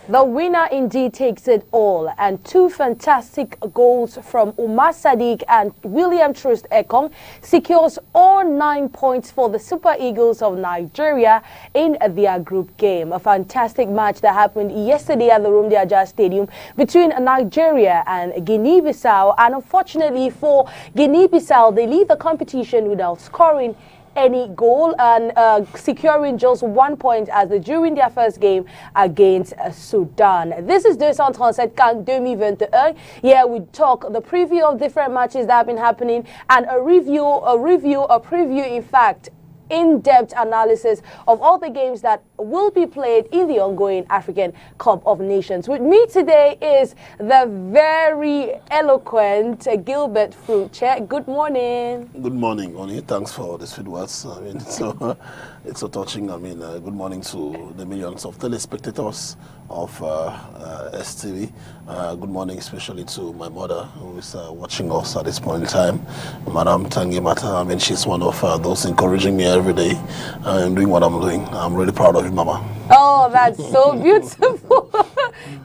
The winner indeed takes it all, and two fantastic goals from Umar Sadiq and William Troost Ekong secures all 9 points for the Super Eagles of Nigeria in their group game. A fantastic match that happened yesterday at the Rumdiaja Stadium between Nigeria and Guinea-Bissau, and unfortunately for Guinea-Bissau, they leave the competition without scoring any goal and securing just 1 point as they drew in their first game against Sudan. This is 237 CAN 2021. Here we talk the preview of different matches that have been happening and a preview, in fact, in-depth analysis of all the games that will be played in the ongoing African Cup of Nations. With me today is the very eloquent Gilbert Fruche. Good morning. Good morning, Oni. Thanks for these few words. I mean, it's so touching. I mean, good morning to the millions of telespectators of STV. Good morning, especially to my mother who is watching us at this point in time, Madam Tangi Mata. I mean, she's one of those encouraging me every day. I'm doing what I'm doing. I'm really proud of you, Mama. Oh, that's so beautiful.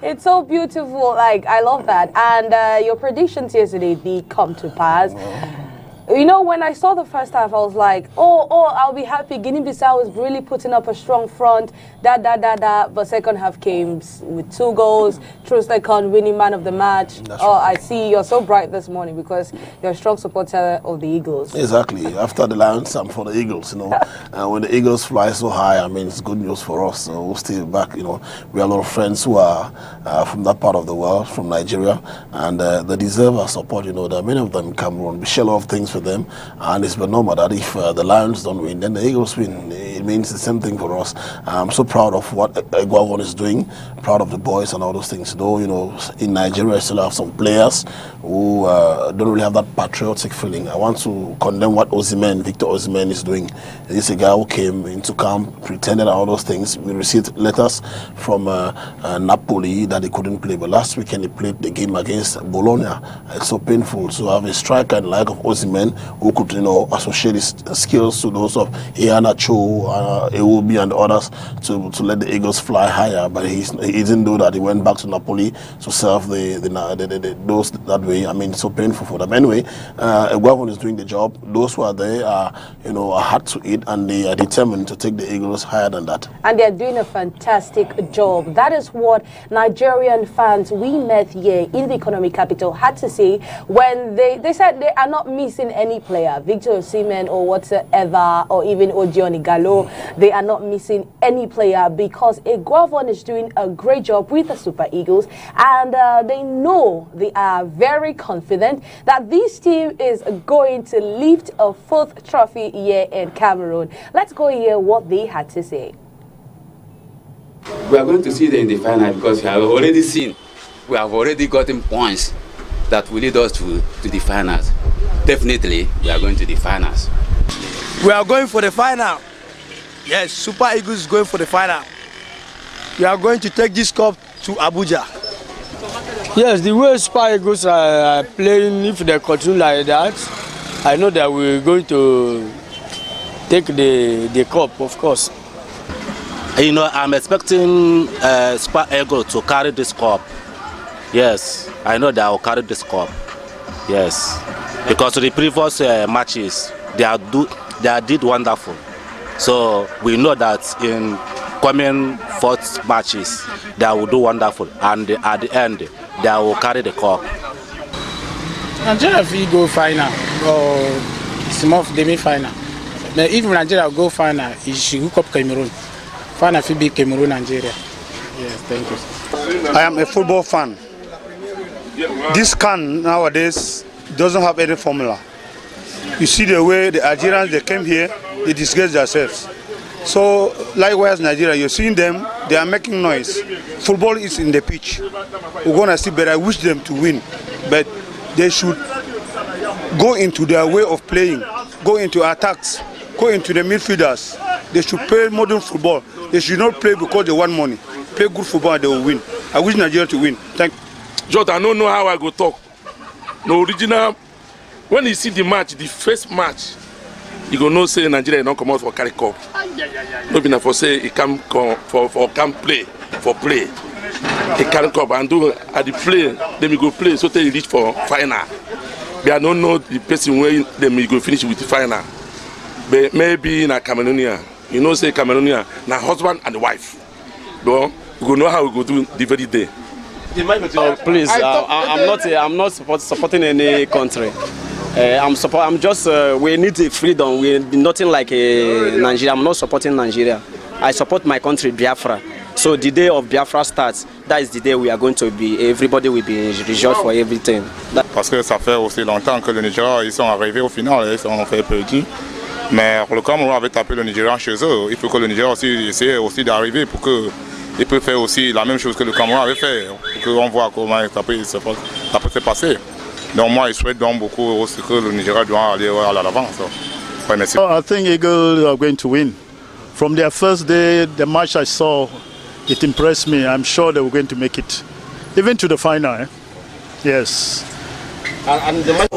It's so beautiful. Like, I love that. And your predictions yesterday did come to pass. You know, when I saw the first half, I was like, oh, I'll be happy. Guinea-Bissau is really putting up a strong front, But second half came with 2 goals. Troost Ekong winning man of the match. That's right. I see you're so bright this morning because you're a strong supporter of the Eagles. Exactly. After the Lions, I'm for the Eagles, you know. When the Eagles fly so high, I mean, it's good news for us. So we'll stay back, you know. We have a lot of friends who are from that part of the world, from Nigeria, and they deserve our support, you know. There are many of them in Cameroon. We share a lot of things for them, and it's been normal that if the Lions don't win, then the Eagles win. It means the same thing for us. I'm so proud of what Eguavon is doing, proud of the boys and all those things. Though, you know, in Nigeria, I still have some players who don't really have that patriotic feeling. I want to condemn what Victor Osimhen is doing. He's a guy who came into camp, pretended and all those things. We received letters from Napoli that he couldn't play, but last weekend he played the game against Bologna. It's so painful to have a striker like of Osimhen who could, you know, associate his skills to those of Iheanacho, Iwobi and others to let the Eagles fly higher, but he didn't do that. He went back to Napoli to serve those that way. I mean, it's so painful for them. Anyway, Eguavon is doing the job. Those who are there are, you know, are hard to eat, and they are determined to take the Eagles higher than that. And they're doing a fantastic job. That is what Nigerian fans we met here in the economic capital had to say when they said they are not missing any player, Victor Osimhen or whatsoever, or even Odion Igalo. They are not missing any player because Eguavon is doing a great job with the Super Eagles, and they are very confident that this team is going to lift a 4th trophy here in Cameroon. Let's go hear what they had to say. We are going to see them in the final because we have already seen, we have already gotten points that will lead us to the finals. Definitely, we are going to the finals. We are going for the final. Yes, Super Eagles is going for the final. We are going to take this cup to Abuja. Yes, the way Super Eagles are playing, if they continue like that, I know that we're going to take the cup, of course. You know, I'm expecting Super Eagles to carry this cup. Yes, I know they will carry this cup. Yes, because the previous matches, they did wonderful. So we know that in coming 4th matches, they will do wonderful, and at the end, they will carry the cup. Nigeria will go final or small demi-final. But if Nigeria go final, it should hook up Cameroon. Final will be Cameroon, Nigeria. Yes, thank you. I am a football fan. This CAN nowadays doesn't have any formula. You see the way the Algerians, they came here, they disgrace themselves. So likewise Nigeria, you're seeing them, they are making noise. Football is in the pitch. We're going to see, but I wish them to win. But they should go into their way of playing, go into attacks, go into the midfielders. They should play modern football. They should not play because they want money. Play good football and they will win. I wish Nigeria to win. Thank you. Jota, I don't know how I go talk. No original. When you see the match, the first match, you go know say Nigeria don't come out for carry cup. No be for say it can come for play. they carry cup and do at the play, then we go play so they reach for final. They don't know the person where they may go finish with the final. But maybe in a Cameroonian, you know, say Cameroonian, now husband and wife. But we go know how we go do the very day. Please, I'm not supporting any country. I'm just we need the freedom. We nothing like Nigeria. I'm not supporting Nigeria. I support my country, Biafra. So the day of Biafra starts, that is the day we are going to be. Everybody will be rejoiced for everything. Parce que ça fait aussi longtemps que le Nigeria ils sont arrivés au final, ils sont fait perdu. Mais le Cameroun avait tapé le Nigeria chez eux. Il faut que le Nigeria aussi essaie aussi d'arriver pour que il peut faire aussi la même chose que le Cameroun avait fait, pour qu'on voit comment ça peut se passer. Donc moi, je souhaite donc beaucoup aussi que le Nigeria doit aller à l'avant. Ouais, merci. I think Eagles are going to win. From their first day, the match I saw, it impressed me. I'm sure they were going to make it, even to the final. Eh? Yes. And the match.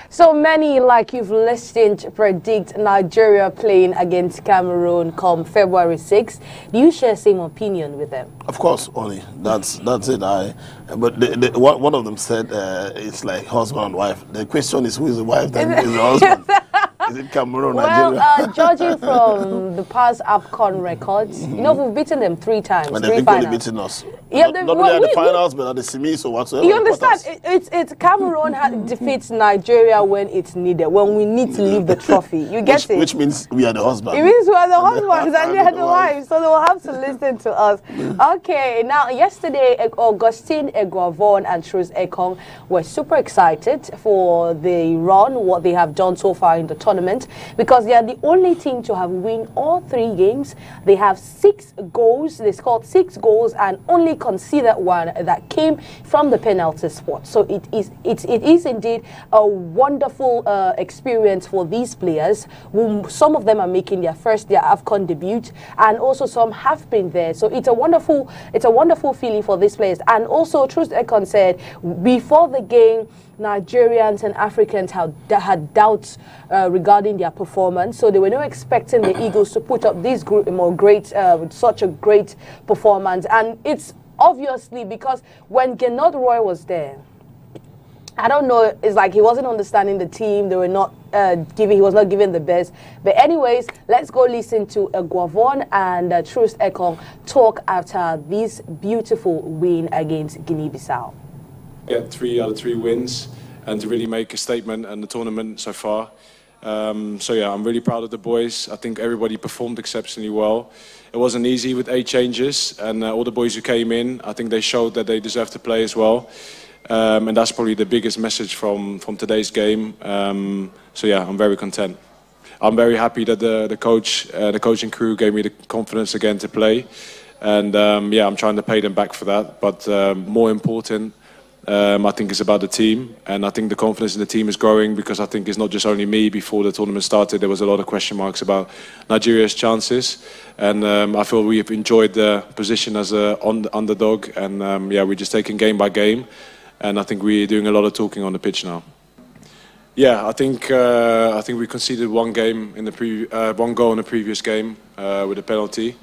So many, like you've listened, predict Nigeria playing against Cameroon come February 6th. Do you share same opinion with them? Of course, Oli. That's it. But one of them said it's like husband and wife. The question is, who is the wife? Then who is the husband? Is it Cameroon, Nigeria? Well, judging from the past AFCON records, you know, we've beaten them 3 times. But they've only beaten us. Yeah, not only at the finals, but at the semis or whatsoever. You understand? It's Cameroon defeats Nigeria when it's needed, when we need to leave the trophy. You get it? Which means we are the husband. It means we are the husbands and we are the wives, so they will have to listen to us. Okay, now yesterday, Augustine Eguavon and Truth Ekong were super excited for the run, what they have done so far in the tournament, because they are the only team to have won all 3 games. They have 6 goals. They scored 6 goals and only conceded 1 that came from the penalty spot. So it is indeed a wonderful experience for these players. Some of them are making their AFCON debut, and also some have been there. So it's a wonderful feeling for these players. And also, Truth Ekong said before the game, Nigerians and Africans had doubts regarding their performance, so they were not expecting the Eagles to put up this such a great performance. And it's obviously because when Gennard Roy was there, I don't know, it's like he wasn't understanding the team. They were not he was not giving the best. But anyways, let's go listen to Eguavon and Truth Ekong talk after this beautiful win against Guinea-Bissau. Get 3 out of 3 wins and to really make a statement in the tournament so far. So yeah, I'm really proud of the boys. I think everybody performed exceptionally well. It wasn't easy with 8 changes, and all the boys who came in, I think they showed that they deserve to play as well. And that's probably the biggest message from today's game. So yeah, I'm very content. I'm very happy that the coaching crew gave me the confidence again to play. And yeah, I'm trying to pay them back for that. But more important, I think it's about the team, and I think the confidence in the team is growing, because I think it's not just only me. Before the tournament started, there was a lot of question marks about Nigeria's chances, and I feel we have enjoyed the position as an underdog, and yeah, we're just taking game by game, and I think we're doing a lot of talking on the pitch now. Yeah, I think we conceded one goal in the previous game with a penalty.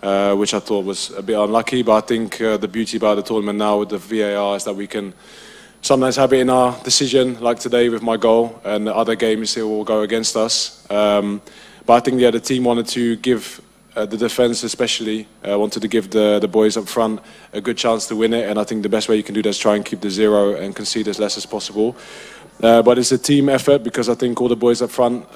Which I thought was a bit unlucky, but I think the beauty about the tournament now with the VAR is that we can sometimes have it in our decision, like today with my goal, and the other games it will go against us. But I think yeah, the team wanted to give the defence especially, wanted to give the boys up front a good chance to win it, and I think the best way you can do that is try and keep the 0 and concede as less as possible. But it's a team effort, because I think all the boys up front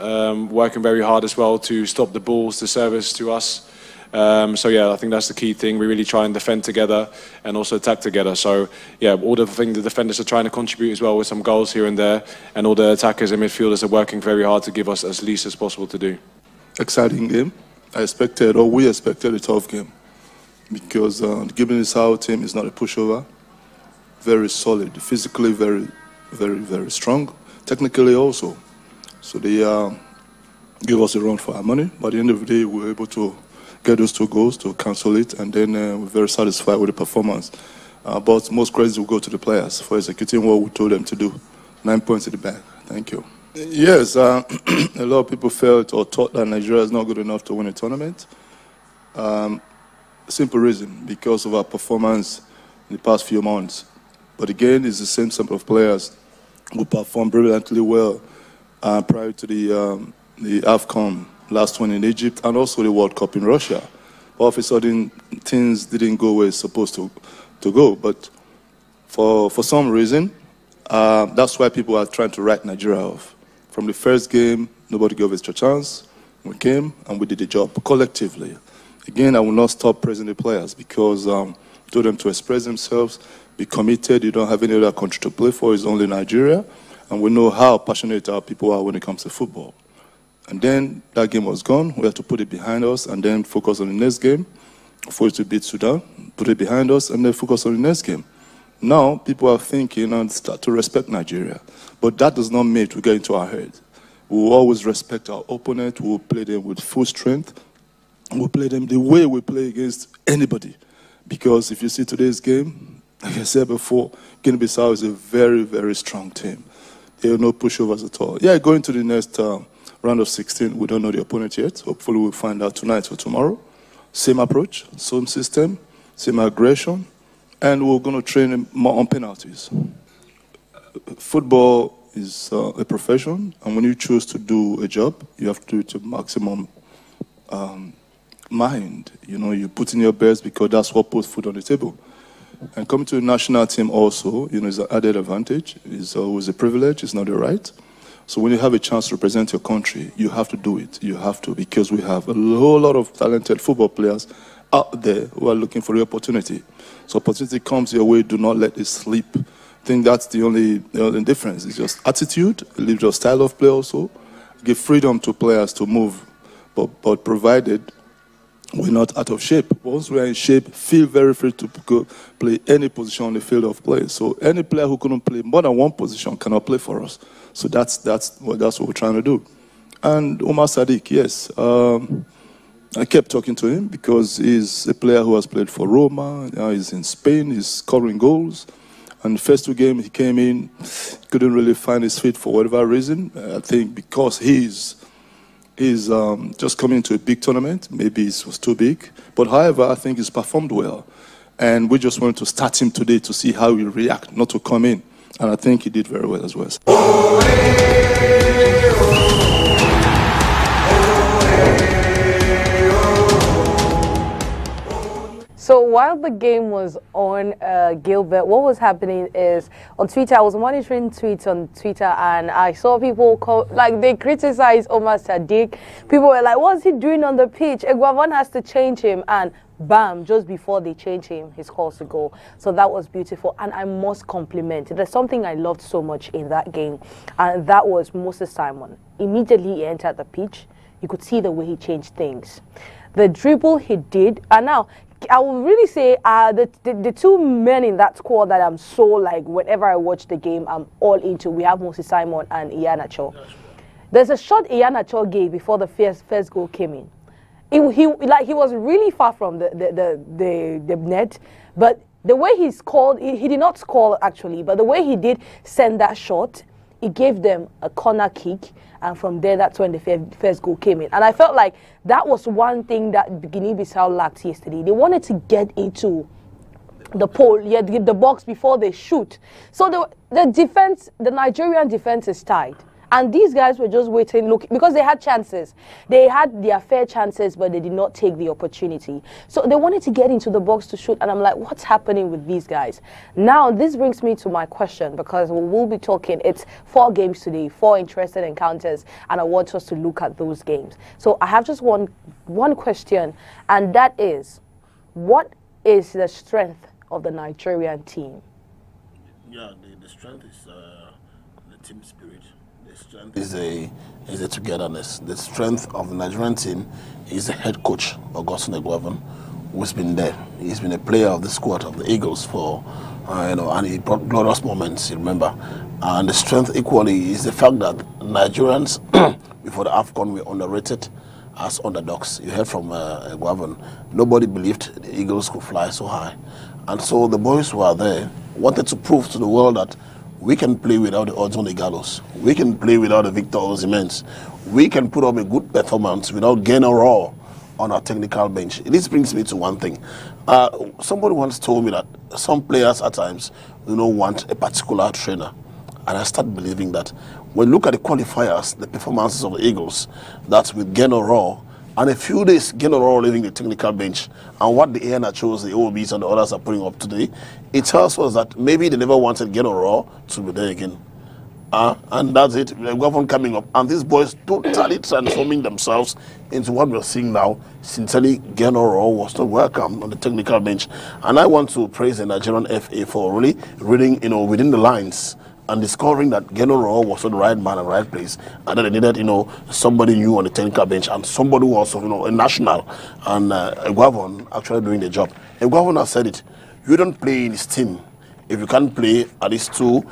working very hard as well to stop the balls, the service to us. So yeah, I think that's the key thing. We really try and defend together and also attack together. So yeah, all the things the defenders are trying to contribute as well with some goals here and there, and all the attackers and midfielders are working very hard to give us as least as possible to do. Exciting game. We expected a tough game, because the Guinea-Bissau team is not a pushover. Very solid, physically very, very, very strong. Technically also. So they give us a run for our money. But at the end of the day, we were able to get those 2 goals to cancel it, and then we're very satisfied with the performance. But most credit will go to the players for executing what we told them to do. 9 points in the bag. Thank you. Yes, a lot of people felt or thought that Nigeria is not good enough to win a tournament. Simple reason, because of our performance in the past few months. But again, it's the same set of players who performed brilliantly well prior to the AFCON last one in Egypt and also the World Cup in Russia. All of a sudden, things didn't go where it's supposed to go. But for some reason, that's why people are trying to write Nigeria off. From the first game, nobody gave us a chance. We came and we did the job collectively. Again, I will not stop praising the players because told them to express themselves, be committed. You don't have any other country to play for. It's only Nigeria. And we know how passionate our people are when it comes to football. And then that game was gone. We had to put it behind us and then focus on the next game. For it to beat Sudan, put it behind us and then focus on the next game. Now, people are thinking and start to respect Nigeria. But that does not mean we get into our head. We will always respect our opponent. We will play them with full strength. We will play them the way we play against anybody. Because if you see today's game, like I said before, Guinea-Bissau is a very, very strong team. There are no pushovers at all. Yeah, going to the next round of 16, we don't know the opponent yet. Hopefully we'll find out tonight or tomorrow. Same approach, same system, same aggression, and we're going to train more on penalties. Football is a profession, and when you choose to do a job, you have to do it to maximum mind. You know, you put in your best because that's what puts food on the table. And coming to the national team also, you know, is an added advantage. It's always a privilege. It's not a right. So when you have a chance to represent your country, you have to do it. You have to, because we have a whole lot of talented football players out there who are looking for the opportunity. So opportunity comes your way, do not let it slip. I think that's the only difference. It's just attitude, leave your style of play also. Give freedom to players to move, but provided we're not out of shape. Once we're in shape, feel very free to go play any position on the field of play. So any player who couldn't play more than one position cannot play for us. So that's what we're trying to do. And Omar Sadiq, yes, I kept talking to him because he's a player who has played for Roma. He's in Spain. He's scoring goals. And the first two games he came in, couldn't really find his feet for whatever reason. I think because he's just coming into a big tournament. Maybe it was too big. But however, I think he's performed well. And we just wanted to start him today to see how he'll react, not to come in. And I think he did very well as well. So while the game was on, Gilbert, what was happening is on Twitter, I was monitoring tweets on Twitter and I saw people they criticized Omar Sadiq. People were like, what's he doing on the pitch? Eguavon has to change him. And bam, just before they change him, he scores a goal. So that was beautiful. And I must compliment. There's something I loved so much in that game. And that was Moses Simon. Immediately he entered the pitch. You could see the way he changed things. The dribble he did, and now, I will really say the two men in that squad that I'm so like, whenever I watch the game, I'm all into. We have Moses Simon and Iheanacho. There's a shot Iheanacho gave before the first goal came in. He was really far from the net, but the way he scored, he did not score actually, but the way he did send that shot, he gave them a corner kick. And from there, that's when the first goal came in. And I felt like that was one thing that Guinea-Bissau lacked yesterday. They wanted to get into the pole, the box before they shoot. So the defense, the Nigerian defense is tight. And these guys were just waiting, look, because they had chances. They had their fair chances, but they did not take the opportunity. So they wanted to get into the box to shoot. And I'm like, what's happening with these guys? Now, this brings me to my question, because we'll be talking. It's 4 games today, 4 interesting encounters, and I want us to look at those games. So I have just one question, and that is, what is the strength of the Nigerian team? Yeah, the strength is the team spirit. The strength is a togetherness. The strength of the Nigerian team is the head coach, Augustine Eguavon, who's been there. He's been a player of the squad of the Eagles for, and he brought glorious moments, you remember. And the strength equally is the fact that Nigerians, before the AFCON, were underrated as underdogs. You heard from Eguavon. Nobody believed the Eagles could fly so high. And so the boys who are there wanted to prove to the world that we can play without the Odson Igalos. We can play without the Victor Osimhen. We can put up a good performance without Genaro on our technical bench. This brings me to one thing. Somebody once told me that some players at times want a particular trainer. And I start believing that. When you look at the qualifiers, the performances of the Eagles, that's with Genaro, and a few days, Genaro leaving the technical bench, and what the ANR chose, the OBs and the others are putting up today, it tells us that maybe they never wanted Genaro to be there again. And that's it. The government coming up, and these boys totally transforming themselves into what we're seeing now. Sincerely, Genaro was not welcome on the technical bench. And I want to praise the Nigerian FA for really reading, within the lines, and discovering that Genaro was the right man and right place, and that they needed, somebody new on the technical bench and somebody who was, a national, and Eguavon actually doing the job. Eguavon has said it. You don't play in his team if you can't play at least two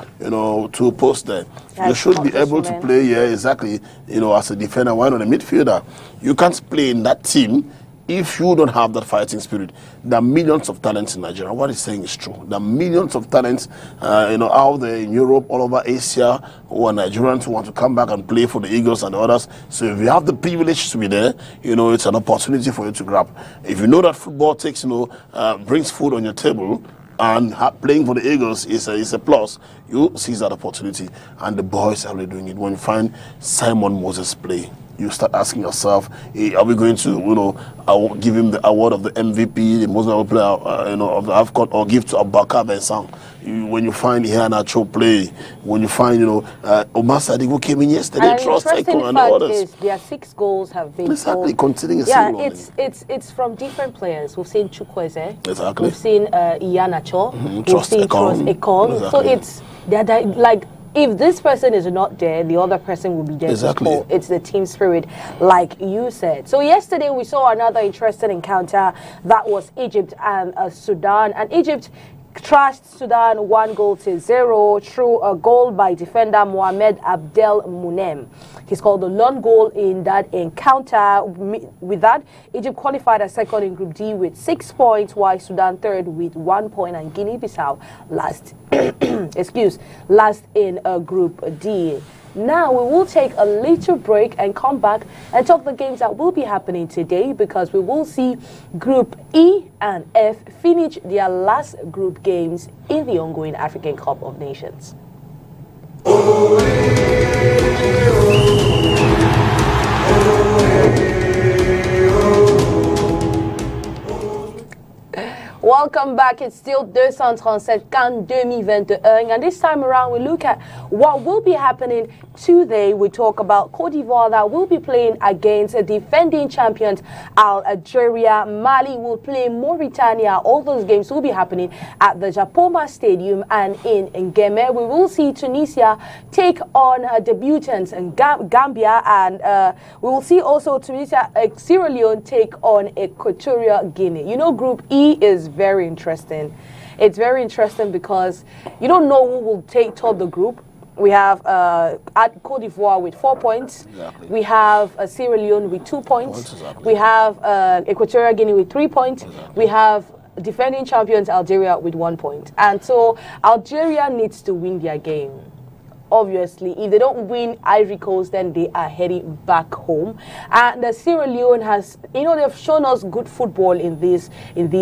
posts there. You should be able to play, exactly, as a defender, why not a midfielder? You can't play in that team if you don't have that fighting spirit. There are millions of talents in Nigeria. What he's saying is true. There are millions of talents, out there in Europe, all over Asia, who are Nigerians who want to come back and play for the Eagles and the others. So if you have the privilege to be there, it's an opportunity for you to grab. If you know that football takes, brings food on your table, and playing for the Eagles is a plus, you seize that opportunity. And the boys are really doing it. When you find Simon Moses play, you start asking yourself, hey, are we going to, give him the award of the MVP, the most valuable player, of the AFCON, or give to Abubakar Bensang? When you find Iheanacho play, when you find, Omar Sadiq, who came in yesterday, Trust Eko and others. Is their 6 goals have been considering a single it's from different players. We've seen Chukwueze, exactly. We've seen Iheanacho, Trust Ekong. Exactly. So it's like, if this person is not there, the other person will be there. Exactly. It's the team spirit, like you said. So yesterday we saw another interesting encounter. That was Egypt and Sudan. And Egypt trashed Sudan 1-0 through a goal by defender Mohamed Abdel Munem. He scored the lone goal in that encounter. With that, Egypt qualified as second in Group D with 6 points, while Sudan third with 1 point, and Guinea-Bissau last, last in Group D. Now we will take a little break and come back and talk the games that will be happening today, because we will see Group E and F finish their last group games in the ongoing African Cup of Nations. Welcome back. It's still 237 CAN 2021, and this time around we look at what will be happening today. We talk about Cote d'Ivoire that will be playing against defending champions Algeria. Mali will play Mauritania. All those games will be happening at the Japoma Stadium, and in Ngeme we will see Tunisia take on debutants in Gambia, and we will see also Tunisia, Sierra Leone take on Equatorial Guinea. Group E is very interesting. It's very interesting because you don't know who will take top the group. We have Cote d'Ivoire with 4 points. Exactly. We have Sierra Leone with 2 points. Exactly. We have Equatorial Guinea with 3 points. Exactly. We have defending champions Algeria with 1 point. And so Algeria needs to win their game. Obviously, if they don't win Ivory Coast, then they are heading back home. And the Sierra Leone has, they've shown us good football in these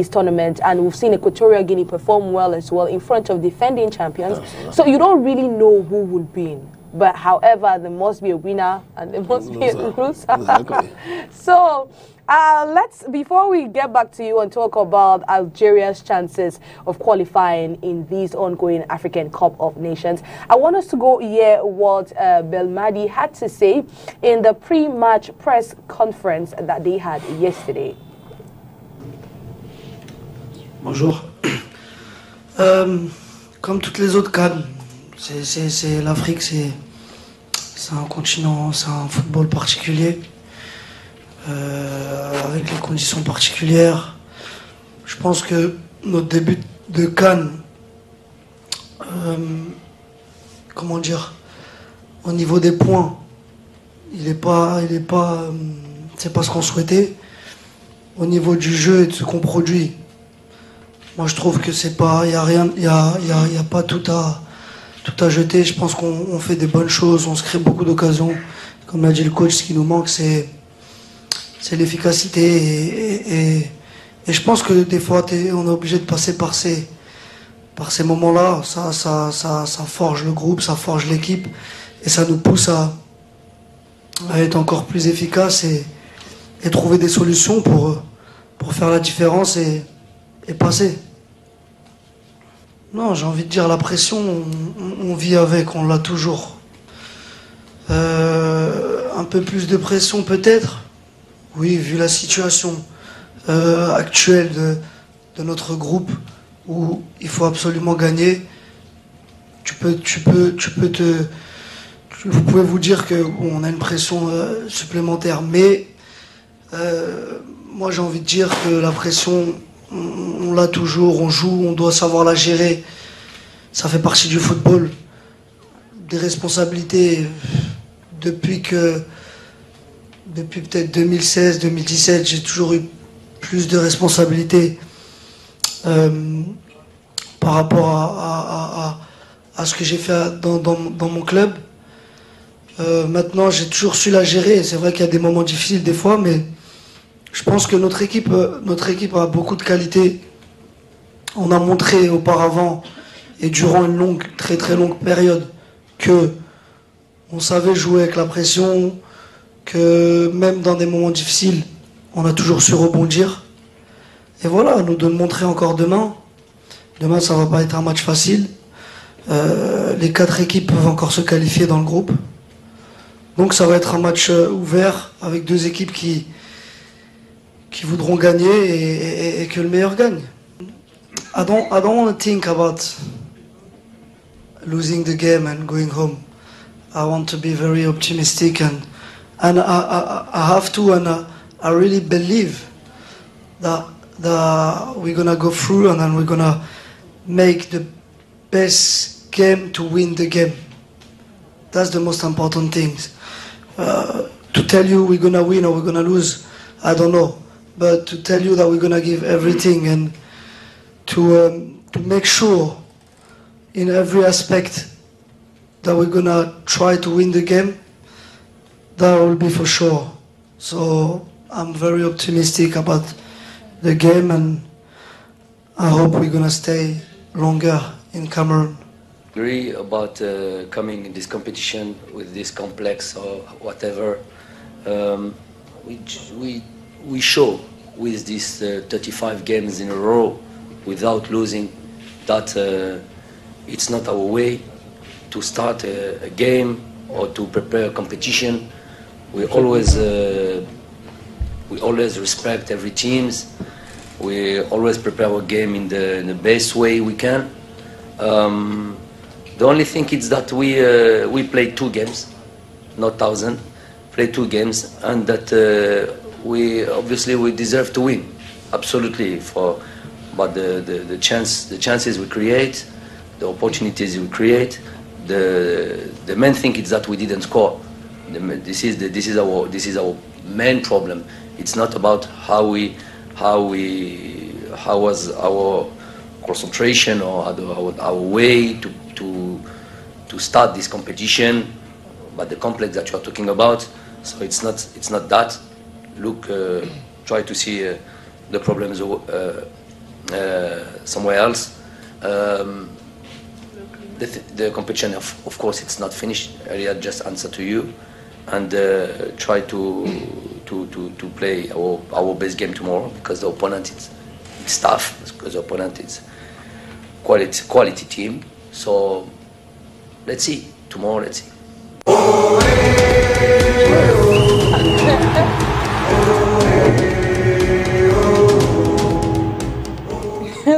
tournaments, and we've seen Equatorial Guinea perform well as well in front of defending champions. So you don't really know who will win. But however, there must be a winner and there must be a loser. Exactly. So before we get back to you and talk about Algeria's chances of qualifying in these ongoing African Cup of Nations, I want us to go hear what Belmadi had to say in the pre-match press conference that they had yesterday. Bonjour. Comme toutes les autres CAN, c'est l'Afrique, c'est un continent, c'est un football particulier. Avec les conditions particulières. Je pense que notre début de CAN, comment dire, au niveau des points, c'est pas ce qu'on souhaitait. Au niveau du jeu et de ce qu'on produit, moi je trouve que c'est pas, y a pas tout à tout à jeter. Je pense qu'on fait des bonnes choses, on se crée beaucoup d'occasions. Comme l'a dit le coach, ce qui nous manque, c'est l'efficacité. Et je pense que des fois, on est obligé de passer par ces moments-là. Ça forge le groupe, ça forge l'équipe. Et ça nous pousse à être encore plus efficace et trouver des solutions pour faire la différence et passer. Non, j'ai envie de dire la pression, on vit avec, on l'a toujours. Un peu plus de pression peut-être. Oui, vu la situation actuelle de notre groupe où il faut absolument gagner, vous pouvez vous dire que bon, on a une pression supplémentaire, mais moi j'ai envie de dire que la pression, on l'a toujours, on joue, on doit savoir la gérer. Ça fait partie du football. Des responsabilités depuis peut-être 2016, 2017, j'ai toujours eu plus de responsabilités par rapport à ce que j'ai fait dans mon club. Maintenant, j'ai toujours su la gérer. C'est vrai qu'il y a des moments difficiles des fois, mais je pense que notre équipe a beaucoup de qualités. On a montré auparavant et durant une très très longue période que on savait jouer avec la pression, que même dans des moments difficiles, on a toujours su rebondir. Et voilà, à nous de le montrer encore demain. Demain, ça va pas être un match facile. Les 4 équipes peuvent encore se qualifier dans le groupe. Donc ça va être un match ouvert avec 2 équipes qui voudront gagner et que le meilleur gagne. I don't want to think about losing the game and going home. I want to be very optimistic and I have to, and I really believe that we're gonna go through and then we're gonna make the best game to win the game. That's the most important thing. To tell you we're gonna win or we're gonna lose, I don't know. But to tell you that we're gonna give everything and to make sure in every aspect that we're gonna try to win the game, that will be for sure. So I'm very optimistic about the game and I hope we're gonna stay longer in Cameroon. Agree about coming in this competition with this complex or whatever. We show with these 35 games in a row without losing that it's not our way to start a game or to prepare a competition. We always respect every teams. We always prepare our game in the best way we can. The only thing is that we played 2 games, not 1,000. Played 2 games, and that we deserve to win, absolutely. But the chances we create, the opportunities we create, the main thing is that we didn't score. This is our main problem. It's not about how was our concentration or our way to start this competition, but the complex that you are talking about. So it's not that. Look, try to see the problems somewhere else. The competition, of course, it's not finished. I just answer to you, and try to play our best game tomorrow, because the opponent it's tough, because the opponent is quality team. So let's see tomorrow. Let's see.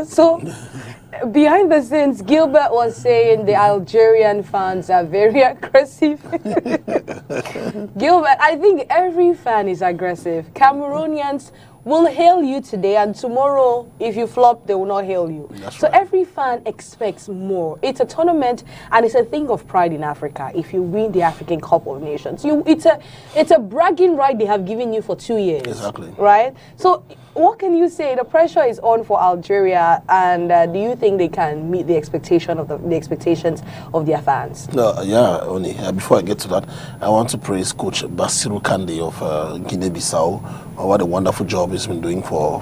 So, behind the scenes, Gilbert was saying the Algerian fans are very aggressive. Gilbert, I think every fan is aggressive. Cameroonians, will hail you today, and tomorrow, if you flop, they will not hail you. So every fan expects more. It's a tournament, and it's a thing of pride in Africa. If you win the African Cup of Nations, it's a bragging right they have given you for 2 years. Exactly. Right? So what can you say? The pressure is on for Algeria, and do you think they can meet the expectations of their fans? No, yeah, Oni. Before I get to that, I want to praise Coach Bassirou Kande of Guinea-Bissau. What a wonderful job he's been doing for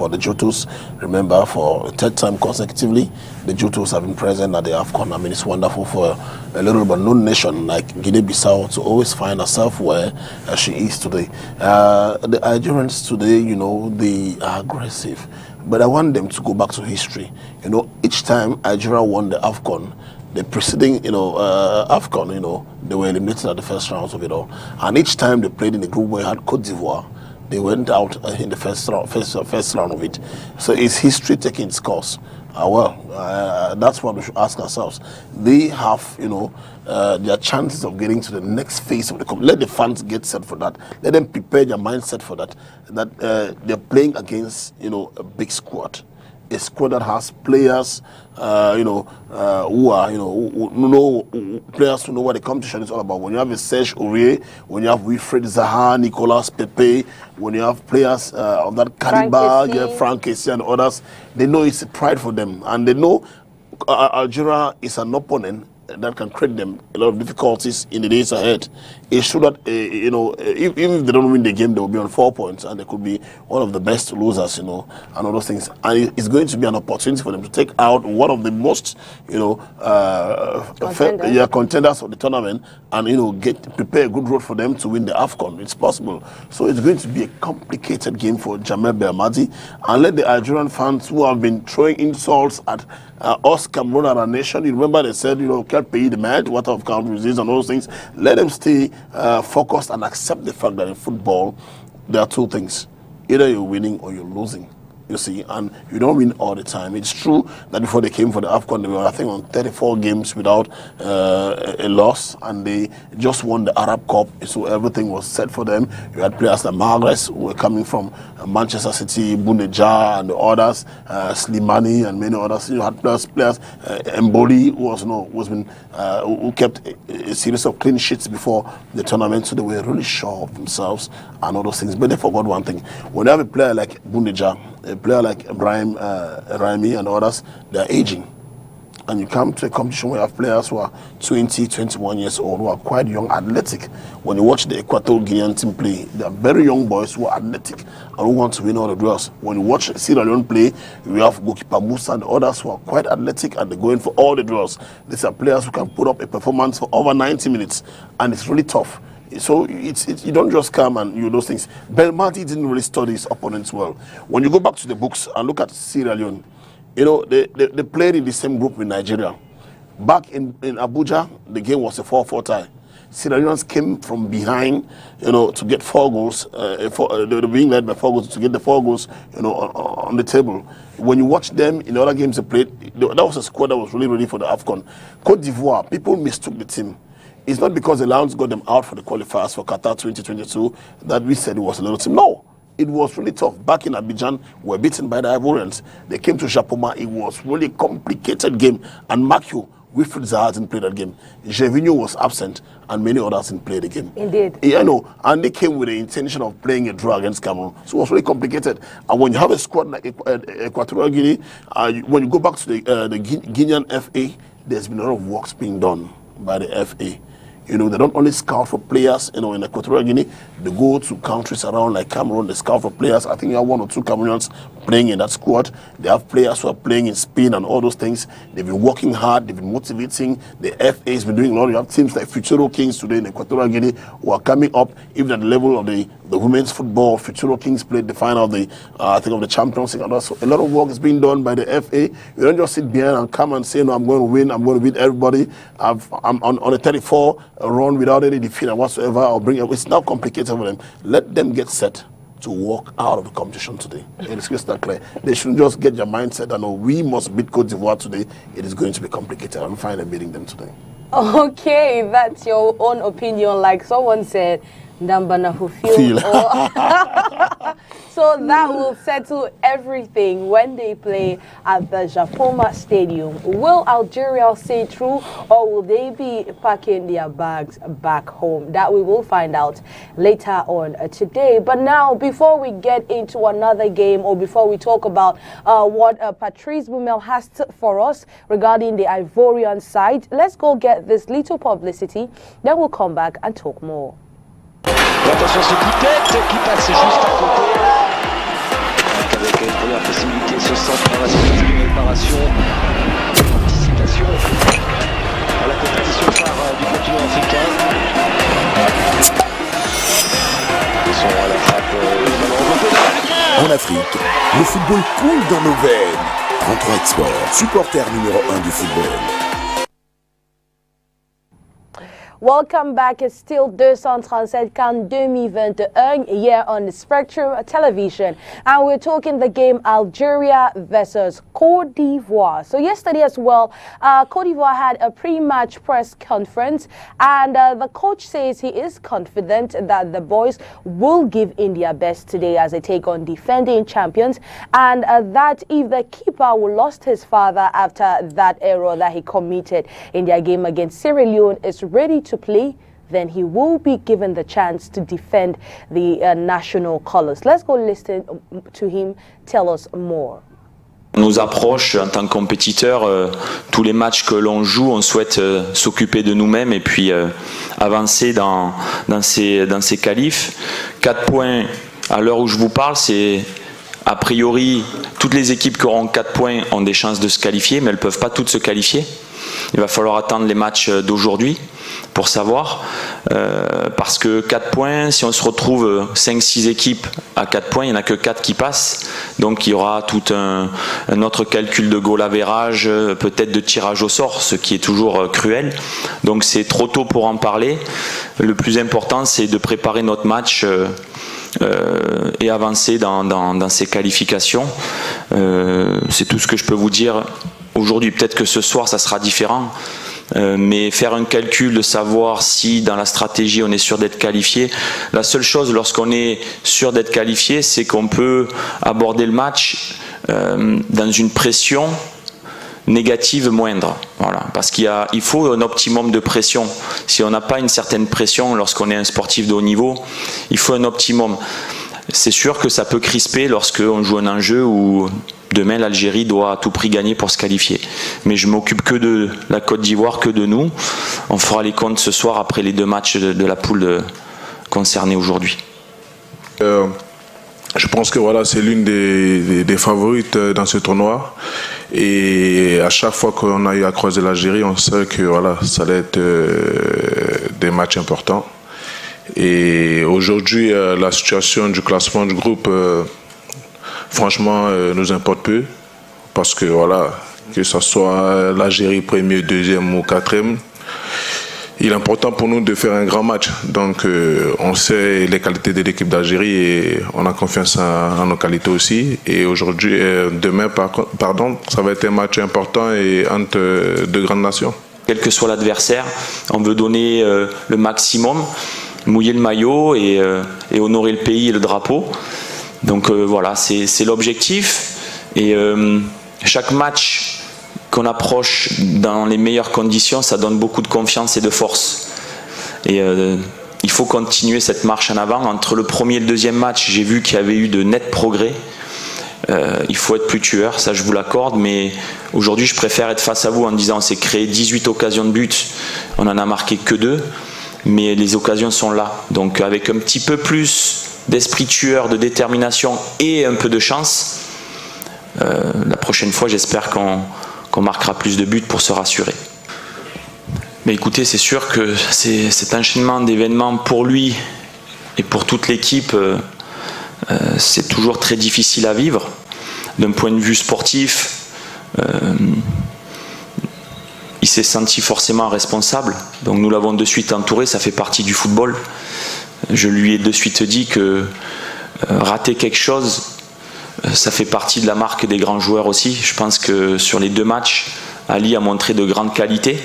the Jotos. Remember, for a third time consecutively, the Jotos have been present at the AFCON. I mean, it's wonderful for a little but known nation like Guinea-Bissau to always find herself where she is today. The Algerians today, you know, they are aggressive. But I want them to go back to history. You know, each time Algeria won the AFCON, the preceding, AFCON, they were eliminated at the first rounds of it all. And each time they played in the group where you had Cote d'Ivoire, they went out in the first round of it. So is history taking its course? That's what we should ask ourselves. They have, their chances of getting to the next phase of the competition. Let the fans get set for that. Let them prepare their mindset for that. That they're playing against, a big squad. A squad that has players, who are, who know players who know what the competition is all about. When you have a Serge Aurier, when you have Wilfried Zaha, Nicolas Pepe, when you have players of that caliber, Frank Kessie and others, they know it's a pride for them, and they know Algeria is an opponent that can create them a lot of difficulties in the days ahead. It's true that, even if they don't win the game, they will be on 4 points, and they could be one of the best losers, and all those things. And it's going to be an opportunity for them to take out one of the most, contenders of the tournament, and, prepare a good road for them to win the AFCON. It's possible. So it's going to be a complicated game for Jamel Belmadi, and let the Algerian fans who have been throwing insults at us, Cameroon, and our nation, you remember they said, can't pay the match, what of countries is, and those things. Let them stay focused and accept the fact that in football, there are two things. Either you're winning or you're losing. You see, and you don't win all the time. It's true that before they came for the AFCON, they were, I think, on 34 games without a loss, and they just won the Arab Cup, so everything was set for them. You had players like Mahrez, who were coming from Manchester City, Bounedjah, and the others, Slimani, and many others. You had players Mboli, who kept a series of clean sheets before the tournament, so they were really sure of themselves and all those things. But they forgot one thing. When you have a player like Bounedjah, a player like Ibrahim Raimi and others, they're aging. And you come to a competition where you have players who are 20, 21 years old, who are quite young, athletic. When you watch the Equatorial Guinean team play, they are very young boys who are athletic and who want to win all the duels. When you watch Sierra Leone play, we have goalkeeper Musa and others who are quite athletic, and they're going for all the duels. These are players who can put up a performance for over 90 minutes, and it's really tough. So you don't just come and those things. Belmadi didn't really study his opponents well. When you go back to the books and look at Sierra Leone, they played in the same group with Nigeria. Back in Abuja, the game was a 4-4 tie. Sierra Leoneans came from behind, to get 4 goals. They were being led by 4 goals to get the 4 goals, on the table. When you watch them in the other games they played, that was a squad that was really ready for the AFCON. Cote d'Ivoire, people mistook the team. It's not because the Lions got them out for the qualifiers for Qatar 2022 that we said it was a little team. No, it was really tough. Back in Abidjan, we were beaten by the Ivorians. They came to Japoma. It was really a complicated game. And mark you, Wilfried Zaha didn't play that game. Gervinho was absent, and many others didn't play the game. Indeed. Yeah, and they came with the intention of playing a draw against Cameroon. So it was really complicated. And when you have a squad like Equatorial Guinea, when you go back to the Guinean FA, there's been a lot of works being done by the FA. They don't only scout for players, in Equatorial Guinea. They go to countries around like Cameroon, they scout for players. I think you have 1 or 2 Cameroonians playing in that squad. They have players who are playing in Spain and all those things. They've been working hard, they've been motivating. The FA has been doing a lot. You have teams like Futuro Kings today in Equatorial Guinea who are coming up, even at the level of the women's football. Futuro Kings played the final of the Champions League. So a lot of work is being done by the FA. You don't just sit behind and come and say, no, I'm going to win, I'm going to beat everybody. I'm on a 34 run without any defeat and whatsoever. It's now complicated for them. Let them get set to walk out of the competition today. It is crystal clear. They shouldn't just get their mindset that, no, we must beat Cote d'Ivoire today. It is going to be complicated. I'm fine at beating them today. Okay, that's your own opinion. Like someone said, Ndambana who feel. So So that will settle everything when they play at the Japoma Stadium. Will Algeria see through, or will they be packing their bags back home? That we will find out later on today. But now, before we get into another game, or before we talk about what Patrice Bumel has for us regarding the Ivorian side, let's go get this little publicity. Then we'll come back and talk more. Attention ce coup de tête qui passe juste à côté. Avec une première possibilité, ce centre dans la surface de réparation. Participation à la compétition phare du continent africain. Ils sont à la frappe. En Afrique, le football coule dans nos veines. 33 Export, supporter numéro 1 du football. Welcome back. It's still 237 CAN 2021 here on the Spectrum Television. And we're talking the game Algeria versus Côte d'Ivoire. So yesterday as well, Côte d'Ivoire had a pre-match press conference. And the coach says he is confident that the boys will give in their best today as they take on defending champions. And that if the keeper who lost his father after that error that he committed in their game against Sierra Leone is ready to play, then he will be given the chance to defend the national colors. Let's go listen to him tell us more. Nos approches en tant que compétiteurs, tous les matchs que l'on joue, on souhaite s'occuper de nous-mêmes et puis avancer dans ces qualifs. 4 points à l'heure où je vous parle, c'est a priori toutes les équipes qui auront 4 points ont des chances de se qualifier, mais elles ne peuvent pas toutes se qualifier. Il va falloir attendre les matchs d'aujourd'hui pour savoir, parce que 4 points, si on se retrouve 5-6 équipes à 4 points, il n'y en a que 4 qui passent, donc il y aura tout un autre calcul de goal average, peut-être de tirage au sort, ce qui est toujours cruel, donc c'est trop tôt pour en parler. Le plus important, c'est de préparer notre match et avancer dans ces qualifications. C'est tout ce que je peux vous dire aujourd'hui. Peut-être que ce soir ça sera différent, mais faire un calcul de savoir si dans la stratégie on est sûr d'être qualifié, la seule chose lorsqu'on est sûr d'être qualifié, c'est qu'on peut aborder le match dans une pression négative moindre, voilà, parce qu'il faut un optimum de pression. Si on n'a pas une certaine pression lorsqu'on est un sportif de haut niveau, il faut un optimum. C'est sûr que ça peut crisper lorsqu'on joue un enjeu où demain l'Algérie doit à tout prix gagner pour se qualifier. Mais je m'occupe que de la Côte d'Ivoire, que de nous. On fera les comptes ce soir après les 2 matchs de la poule concernée aujourd'hui. Je pense que voilà, c'est l'une des favorites dans ce tournoi. Et à chaque fois qu'on a eu à croiser l'Algérie, on sait que voilà, ça allait être des matchs importants. Et aujourd'hui, la situation du classement du groupe, franchement, nous importe peu. Parce que voilà, que ce soit l'Algérie premier, deuxième ou quatrième, il est important pour nous de faire un grand match. Donc on sait les qualités de l'équipe d'Algérie et on a confiance en nos qualités aussi. Et aujourd'hui, demain, ça va être un match important et entre 2 grandes nations. Quel que soit l'adversaire, on veut donner le maximum, mouiller le maillot et honorer le pays et le drapeau. Donc voilà, c'est l'objectif. Et chaque match qu'on approche dans les meilleures conditions, ça donne beaucoup de confiance et de force. Et il faut continuer cette marche en avant. Entre le premier et le deuxième match, j'ai vu qu'il y avait eu de nets progrès. Il faut être plus tueur, ça je vous l'accorde, mais aujourd'hui je préfère être face à vous en disant on s'est créé 18 occasions de but, on en a marqué que 2, mais les occasions sont là. Donc avec un petit peu plus d'esprit tueur, de détermination et un peu de chance, la prochaine fois j'espère qu'on marquera plus de buts pour se rassurer. Mais écoutez, c'est sûr que cet enchaînement d'événements pour lui et pour toute l'équipe, c'est toujours très difficile à vivre. D'un point de vue sportif, il s'est senti forcément responsable. Donc nous l'avons de suite entouré, ça fait partie du football. Je lui ai de suite dit que rater quelque chose, ça fait partie de la marque des grands joueurs aussi. Je pense que sur les 2 matchs, Ali a montré de grandes qualités.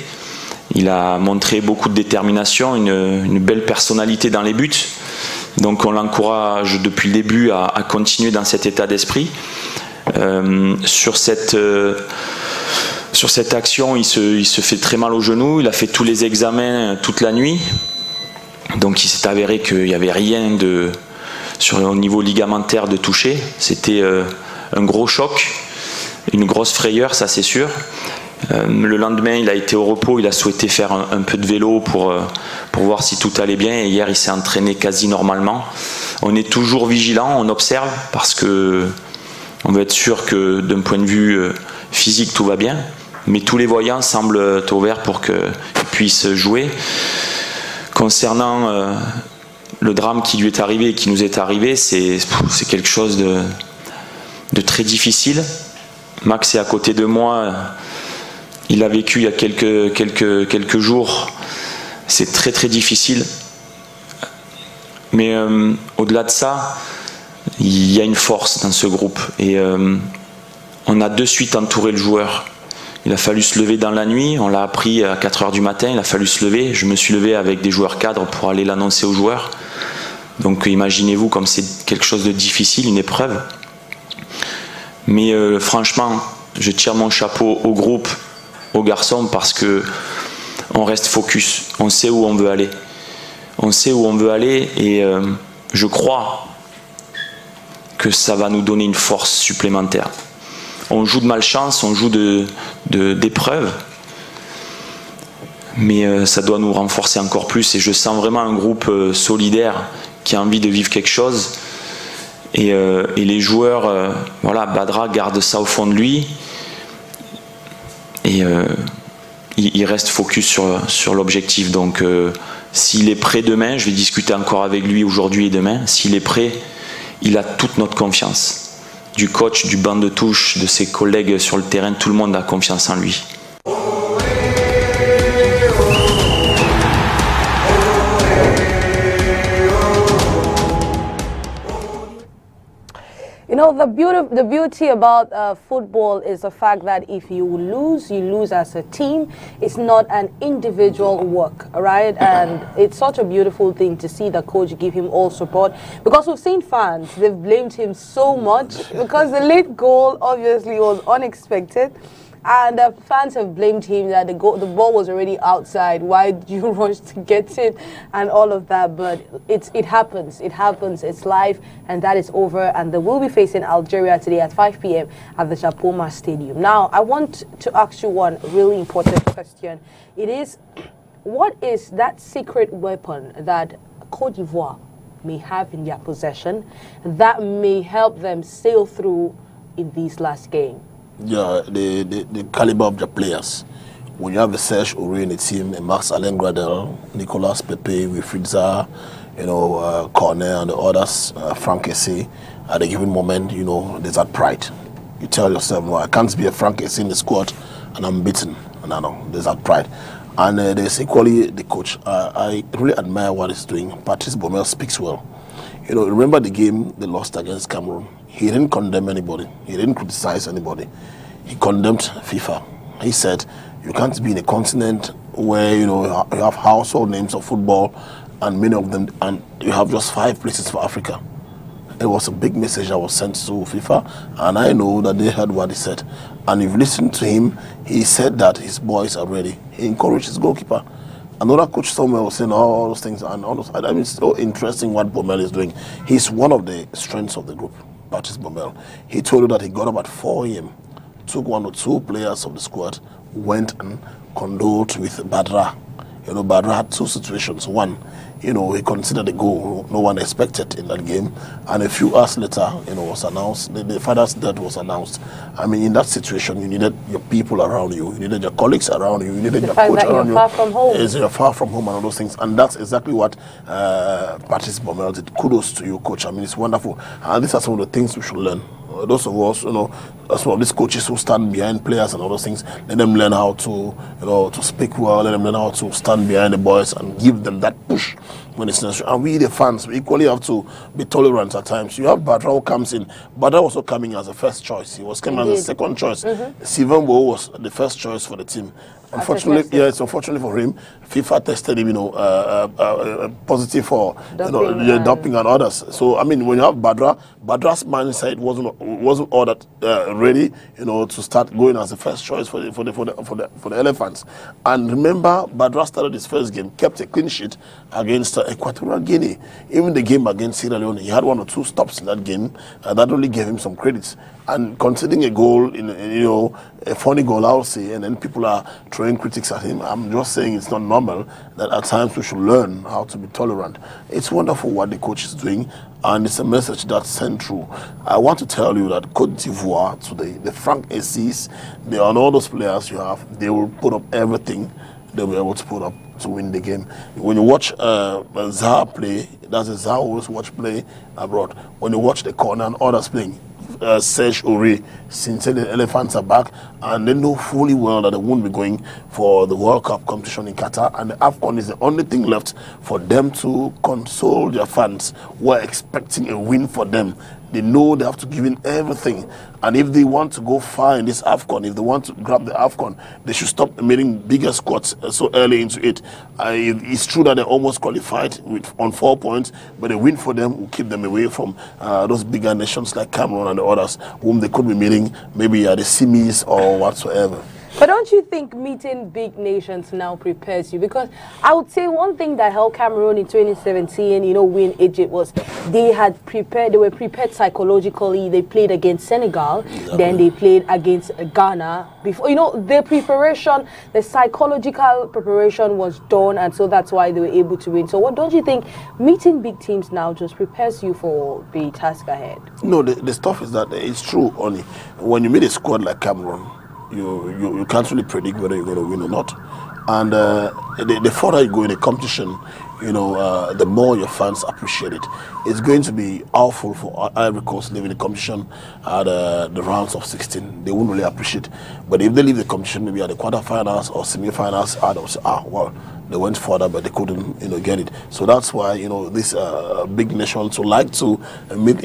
Il a montré beaucoup de détermination, une belle personnalité dans les buts. Donc on l'encourage depuis le début à continuer dans cet état d'esprit. Sur cette action, il se fait très mal au genou. Il a fait tous les examens toute la nuit. Donc il s'est avéré qu'il n'y avait rien au niveau ligamentaire de toucher. C'était un gros choc, une grosse frayeur, ça c'est sûr. Le lendemain, il a été au repos, il a souhaité faire un peu de vélo pour voir si tout allait bien. Et hier, il s'est entraîné quasi normalement. On est toujours vigilant, on observe, parce que on veut être sûr que d'un point de vue physique, tout va bien. Mais tous les voyants semblent ouverts pour qu'il puisse jouer. Concernant le drame qui lui est arrivé et qui nous est arrivé, c'est quelque chose de très difficile. Max est à côté de moi. Il a vécu il y a quelques jours. C'est très très difficile. Mais au-delà de ça, il y a une force dans ce groupe. Et on a de suite entouré le joueur. Il a fallu se lever dans la nuit. On l'a appris à 4 h du matin. Il a fallu se lever. Je me suis levé avec des joueurs cadres pour aller l'annoncer aux joueurs. Donc imaginez-vous comme c'est quelque chose de difficile, une épreuve. Mais franchement, je tire mon chapeau au groupe, aux garçons, parce que on reste focus, on sait où on veut aller. On sait où on veut aller et je crois que ça va nous donner une force supplémentaire. On joue de malchance, on joue d'épreuves, mais ça doit nous renforcer encore plus et je sens vraiment un groupe solidaire qui a envie de vivre quelque chose et les joueurs, voilà, Badra garde ça au fond de lui. Et il reste focus sur l'objectif. Donc s'il est prêt demain, je vais discuter encore avec lui aujourd'hui et demain. S'il est prêt, il a toute notre confiance. Du coach, du banc de touche, de ses collègues sur le terrain, tout le monde a confiance en lui. You know, the beauty about football is the fact that if you lose as a team. It's not an individual work, right? And it's such a beautiful thing to see the coach give him all support, because we've seen fans, they've blamed him so much because the late goal obviously was unexpected. And fans have blamed him that the ball was already outside. Why did you rush to get it and all of that? But it happens. It happens. It's life, and that is over. And they will be facing Algeria today at 5 p.m. at the Chapoma Stadium. Now, I want to ask you one really important question. It is, what is that secret weapon that Côte d'Ivoire may have in their possession that may help them sail through in this last game? Yeah, the caliber of the players. When you have a Serge Aurier in the team, a Max Alain Gradel, Nicolas Pepe, Wilfried Zaha, Cornet and the others, Frank Essay, at a given moment, there's that pride. You tell yourself, no, I can't be a Frank Essay in the squad and I'm beaten. And I know, there's that pride. And there's equally the coach. I really admire what he's doing. Patrice Baumel speaks well. Remember the game they lost against Cameroon? He didn't condemn anybody. He didn't criticize anybody. He condemned FIFA. He said, you can't be in a continent where, you have household names of football and many of them, and you have just 5 places for Africa. It was a big message that was sent to FIFA, and I know that they heard what he said. And if you listen to him, he said that his boys are ready. He encouraged his goalkeeper. Another coach somewhere was saying all those things and all those. I mean, it's so interesting what Baumel is doing. He's one of the strengths of the group, Patrice Baumel. He told you that he got up at 4 a.m., took 1 or 2 players of the squad, went and condoled with Badra. Badra had 2 situations. One, he considered a goal no one expected in that game, and a few hours later, was announced, the father's death was announced. I mean, in that situation, you needed your people around you, you needed your colleagues around you, you needed your coach around you. Far from home. You're far from home and all those things, and that's exactly what Patrice Baumel did. Kudos to you, coach. I mean, it's wonderful, and these are some of the things we should learn. Those of us, some of these coaches who stand behind players and all those things, let them learn how to, to speak well, let them learn how to stand behind the boys and give them that push when it's necessary. And we, the fans, we equally have to be tolerant at times. You have Badra who comes in. Badra was also coming as a first choice. He was coming as a second choice. Steven Bo was the first choice for the team. Unfortunately, yeah, it's unfortunately for him. FIFA tested him, positive for doping and others. So I mean, when you have Badra's mindset wasn't all that ready, to start going as the first choice for the Elephants. And remember, Badra started his first game, kept a clean sheet against Equatorial Guinea. Even the game against Sierra Leone, he had 1 or 2 stops in that game. That really gave him some credits. And conceding a goal, a funny goal, I'll say, and then people are throwing critics at him. I'm just saying it's not normal that at times we should learn how to be tolerant. It's wonderful what the coach is doing, and it's a message that's sent through. I want to tell you that Cote d'Ivoire today, the Frank Assis, and all those players you have, they will put up everything they'll be able to put up to win the game. When you watch Zaha play, that's a Zaha always watch play abroad. When you watch the corner and others playing, Serge Aurier, since the Elephants are back, and they know fully well that they won't be going for the World Cup competition in Qatar, and the AFCON is the only thing left for them to console their fans who are expecting a win for them. They know they have to give in everything, and if they want to go far in this AFCON, if they want to grab the AFCON, they should stop making bigger squads so early into it. It's true that they almost qualified on 4 points, but a win for them will keep them away from those bigger nations like Cameroon and the others whom they could be meeting maybe at the semis or whatsoever. But don't you think meeting big nations now prepares you? Because I would say one thing that helped Cameroon in 2017, win Egypt was they were prepared psychologically. They played against Senegal, then they played against Ghana. Before, their preparation, the psychological preparation was done, and so that's why they were able to win. So what don't you think meeting big teams now just prepares you for the task ahead? No, the stuff is that it's true, only when you meet a squad like Cameroon, you can't really predict whether you're going to win or not. And the further you go in a competition, the more your fans appreciate it. It's going to be awful for Ivory Coast leaving the competition at the rounds of 16. They won't really appreciate. But if they leave the competition maybe at the quarterfinals or semi-finals, they'll say, well, they went further, but they couldn't, get it. So that's why, these big nations would like to meet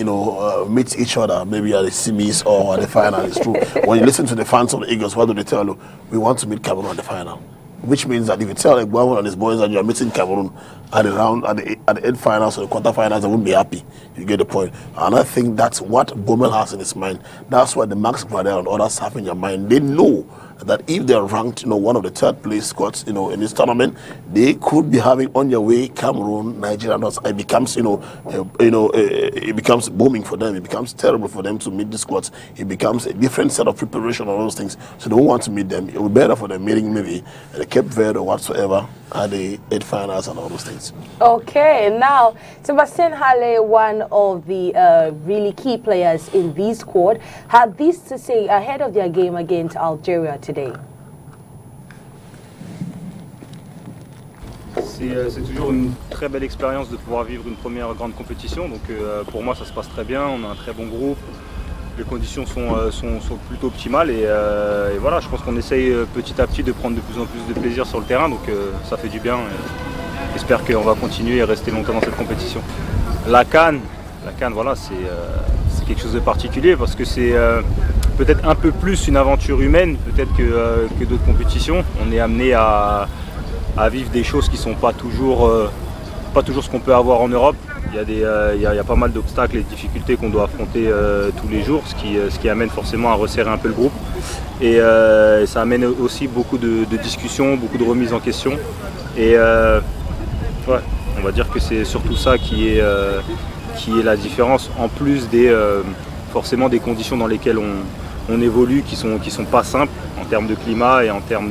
each other, maybe at the semis or at the final. It's true. When you listen to the fans of the Eagles, what do they tell you? We want to meet Cameroon at the final. Which means that if you tell Egbawan and his boys that you are meeting Cameroon at the 8 finals or the quarterfinals, they won't be happy. You get the point. And I think that's what Bommel has in his mind. That's what the Max Gradel and others have in their mind. They know that if they're ranked, one of the 3rd place squads, in this tournament, they could be having on their way Cameroon, Nigeria, and it becomes, it becomes booming for them. It becomes terrible for them to meet the squads. It becomes a different set of preparation on those things. So they don't want to meet them. It would be better for them meeting maybe the Cape Verde or whatsoever at the 8 finals and all those things. Okay, now Sebastian Halle, one of the really key players in this squad, had this to say ahead of their game against Algeria today. C'est toujours une très belle expérience de pouvoir vivre une première grande compétition. Donc pour moi ça se passe très bien, on a un très bon groupe, les conditions sont plutôt optimales et voilà, je pense qu'on essaye petit à petit de prendre de plus en plus de plaisir sur le terrain, donc ça fait du bien. J'espère qu'on va continuer et rester longtemps dans cette compétition. La CAN, voilà, c'est quelque chose de particulier parce que c'est peut-être un peu plus une aventure humaine peut-être que d'autres compétitions. On est amené à vivre des choses qui ne sont pas toujours ce qu'on peut avoir en Europe. Il y a pas mal d'obstacles et de difficultés qu'on doit affronter tous les jours, ce qui amène forcément à resserrer un peu le groupe. Et ça amène aussi beaucoup de discussions, beaucoup de remises en question. Et ouais, on va dire que c'est surtout ça qui est la différence, en plus forcément des conditions dans lesquelles on évolue, qui sont pas simples en termes de climat et en termes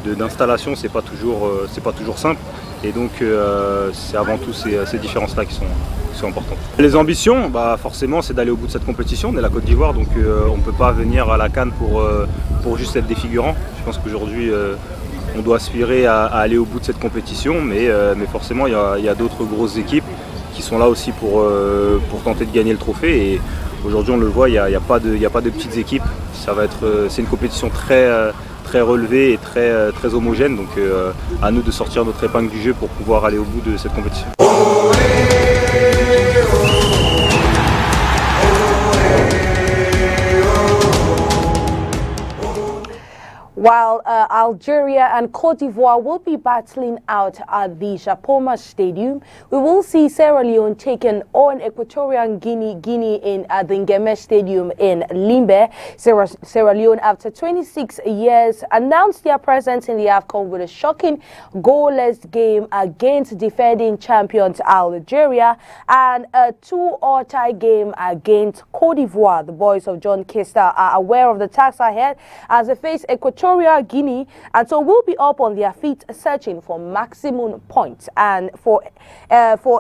d'installation, c'est pas toujours simple. Et donc c'est avant tout ces différences-là qui sont importantes. Les ambitions, forcément, c'est d'aller au bout de cette compétition. On est la Côte d'Ivoire, donc on ne peut pas venir à la CAN pour juste être des figurants. Je pense qu'aujourd'hui, on doit aspirer à aller au bout de cette compétition, mais forcément, il y a d'autres grosses équipes qui sont là aussi pour tenter de gagner le trophée. Et aujourd'hui, on le voit, il n'y a pas de petites équipes. C'est une compétition très très relevé et très homogène. Donc à nous de sortir notre épingle du jeu pour pouvoir aller au bout de cette compétition. While Algeria and Cote d'Ivoire will be battling out at the Japoma Stadium, we will see Sierra Leone taking on Equatorial Guinea in the Ngeme Stadium in Limbe. Sierra Leone, after 26 years, announced their presence in the AFCON with a shocking goalless game against defending champions Algeria and a 2-tie game against Cote d'Ivoire. The boys of John Kester are aware of the task ahead as they face Equatorial Guinea, and so will be up on their feet searching for maximum points. And for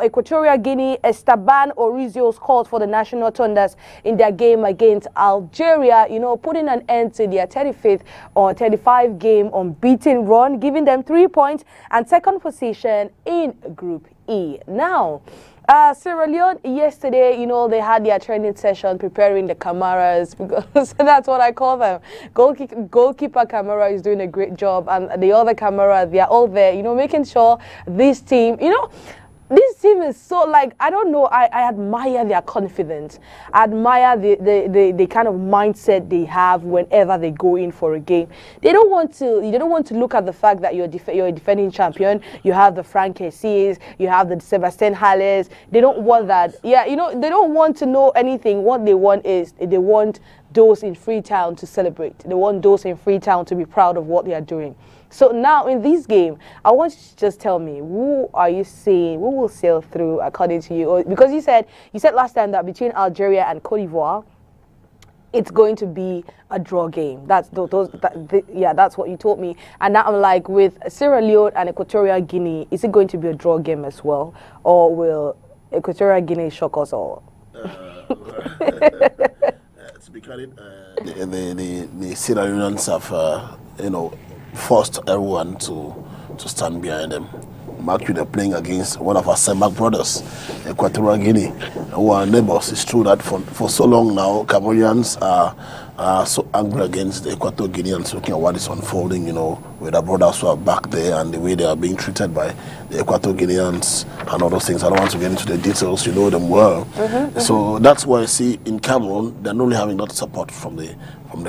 Equatorial Guinea, Esteban Orizio scored for the National Thunders in their game against Algeria, you know, putting an end to their 35th or 35 game unbeaten run, giving them 3 points and second position in Group E. Now, Sierra Leone yesterday, you know, they had their training session preparing the cameras, because that's what I call them. Goalkeeper camera is doing a great job, and the other camera, they are all there, you know, making sure this team, you know, this team is so, like, I don't know, I admire their confidence. I admire the kind of mindset they have whenever they go in for a game. They don't want to look at the fact that you're a defending champion. You have the Frank Kessies, you have the Sebastian Halles. They don't want that. Yeah, you know, they don't want to know anything. What they want is they want those in Freetown to celebrate. They want those in Freetown to be proud of what they are doing. So now in this game, I want you to just tell me, who are you seeing, who will sail through according to you? Or, because you said last time that between Algeria and Cote d'Ivoire, it's going to be a draw game. That's what you told me. And now I'm like, with Sierra Leone and Equatorial Guinea, is it going to be a draw game as well, or will Equatorial Guinea shock us all? To be candid, the Sierra Leoneans have, you know, forced everyone to stand behind them. Mark, they're playing against one of our Semak brothers, Equatorial Guinea, who are neighbors. It's true that for so long now, Cameroonians are so angry against the Equatorial Guineans, looking at what is unfolding, you know, with our brothers who are back there and the way they are being treated by the Equatorial Guineans and all those things. I don't want to get into the details, you know them well. So that's why I see in Cameroon, they're not really having a lot of support from the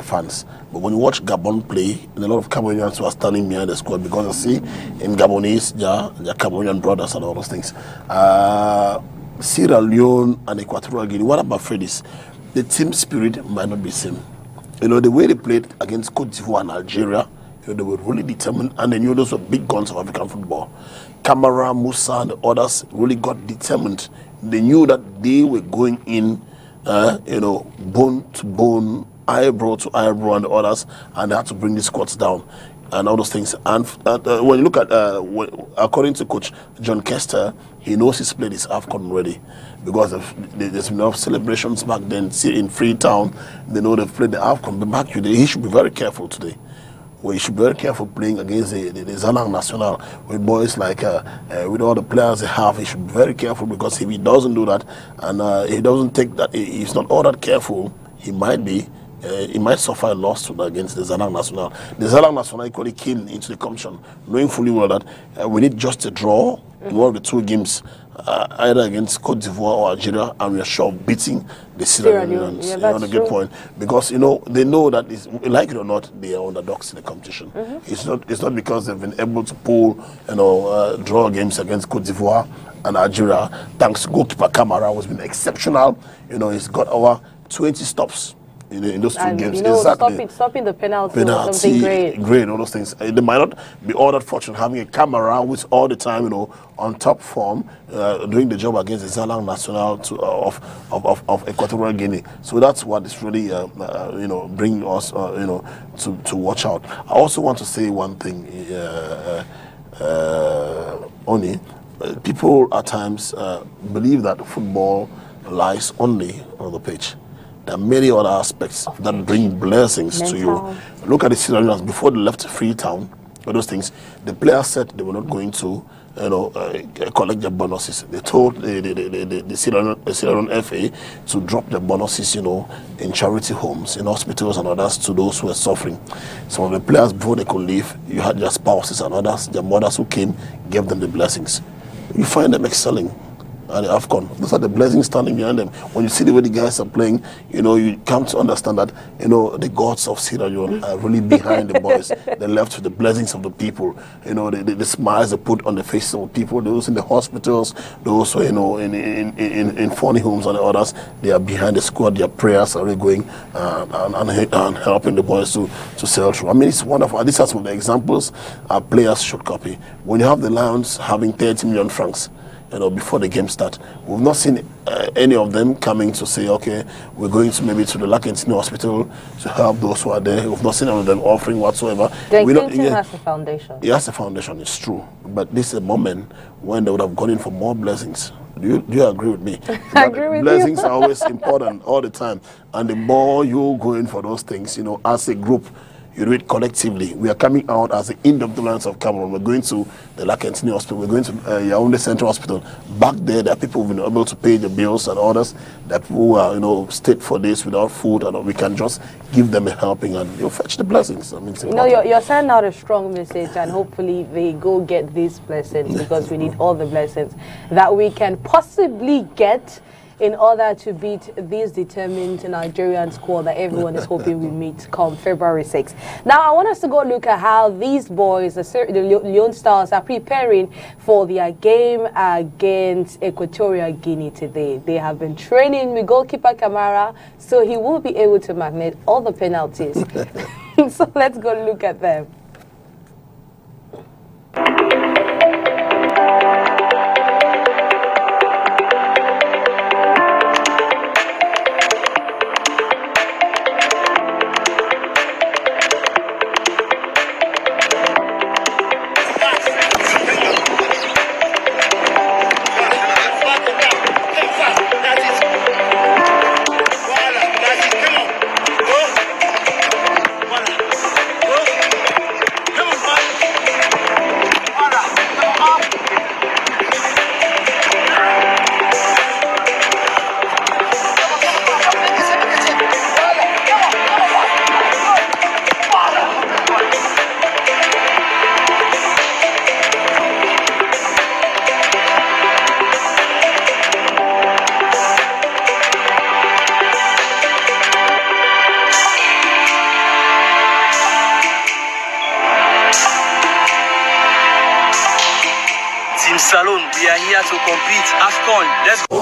fans. But when you watch Gabon play, a lot of Cameroonians who are standing behind the squad, because I see in Gabonese, they're Cameroonian brothers and all those things. Sierra Leone and Equatorial Guinea, what I'm afraid is the team spirit might not be the same. You know, the way they played against Cote d'Ivoire and Algeria, you know, they were really determined, and they knew those were big guns of African football. Camara, Musa, and the others really got determined. They knew that they were going in, you know, bone to bone, eyebrow to eyebrow, and the others, and they had to bring the squads down and all those things. And when you look at, according to Coach John Kester, he knows he's played his AFCON already, because there's been enough celebrations back then. See, in Freetown, they know they've played the AFCON, but back today, he should be very careful today. Well, he should be very careful playing against the Zalang National with boys like, with all the players they have. He should be very careful, because if he doesn't do that, and he doesn't take that, he's not all that careful, he might suffer a loss against the Zalang National. The Zalang National equally came into the competition knowing fully well that we need just a draw in one of the two games, either against Cote d'Ivoire or Algeria, and we are sure of beating the Sierra Leoneans. Yeah, that's a good point, because you know they know that, like it or not, they are underdogs in the competition. It's not because they've been able to pull, you know, draw games against Cote d'Ivoire and Algeria. Thanks to goalkeeper Camara, who's been exceptional. You know, he's got over 20 stops in those two games. You know, exactly. stopping the penalty was something great. All those things. They might not be all that fortunate having a Camera who's all the time, you know, on top form, doing the job against the Zalang National of Equatorial Guinea. So that's what is really, you know, bringing us, you know, to watch out. I also want to say one thing, Oni. People at times believe that football lies only on the pitch. There are many other aspects that bring blessings to you. Look at the Sierra Leoneans before they left Freetown, all those things. The players said they were not going to collect their bonuses. They told the Syrian FA to drop their bonuses, in charity homes, in hospitals and others to those who were suffering. Some of the players, before they could leave, you had their spouses and others, their mothers who came, gave them the blessings. You find them excelling at the AFCON. Those are the blessings standing behind them. When you see the way the guys are playing, you come to understand that, the gods of Sierra Leone are really behind the boys. They're left with the blessings of the people. The smiles they put on the faces of people, those in the hospitals, those in funny homes and others, they are behind the squad. Their prayers are really going and helping the boys to sail through. I mean, it's wonderful. These are some of the examples players should copy. When you have the Lions having 30 million francs, before the game start, we've not seen any of them coming to say, okay, we're going to maybe to the Lakentini Hospital to help those who are there. We've not seen any of them offering whatsoever. Clinton has a foundation. He has a foundation, it's true. But this is a moment when they would have gone in for more blessings. Do you agree with me? I agree with blessings you. are always important all the time. And the more you go in for those things, as a group, you do it collectively. We are coming out as the independence of Cameroon. We're going to the Lakentini Hospital. We're going to Yaoundé Central Hospital. Back there are people who've been able to pay the bills and others that who are, stayed for days without food, and we can just give them a helping and you'll fetch the blessings. I mean, you're sending out a strong message, and hopefully they go get these blessings, because we need all the blessings that we can possibly get in order to beat this determined Nigerian squad that everyone is hoping we meet come February 6th. Now, I want us to go look at how these boys, the Leone Stars, are preparing for their game against Equatorial Guinea today. They have been training with goalkeeper Camara, so he will be able to magnet all the penalties. So let's go look at them. Salon, we are here to compete. AFCON, let's go.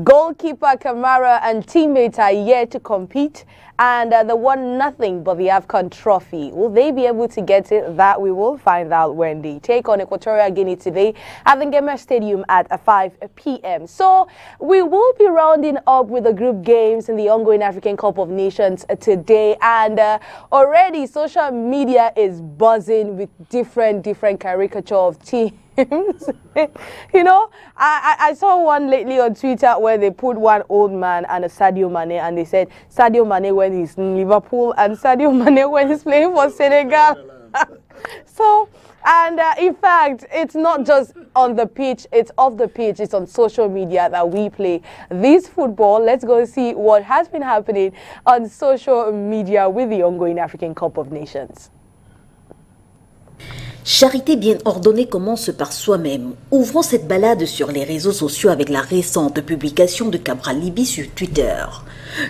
Goalkeeper Camara and teammates are yet to compete, and they won nothing but the AFCON trophy. Will they be able to get it? That we will find out when they take on Equatorial Guinea today at the Ngema Stadium at 5 p.m. So we will be rounding up with the group games in the ongoing African Cup of Nations today, and already social media is buzzing with different caricature of teams. I saw one lately on Twitter where they put one old man and a Sadio Mane, and they said Sadio Mane when he's in Liverpool and Sadio Mane when he's playing for Senegal. So, and in fact, it's not just on the pitch, it's off the pitch, it's on social media that we play this football. Let's go see what has been happening on social media with the ongoing African Cup of Nations. Charité bien ordonnée commence par soi-même. Ouvrons cette balade sur les réseaux sociaux avec la récente publication de Cabral Libi sur Twitter.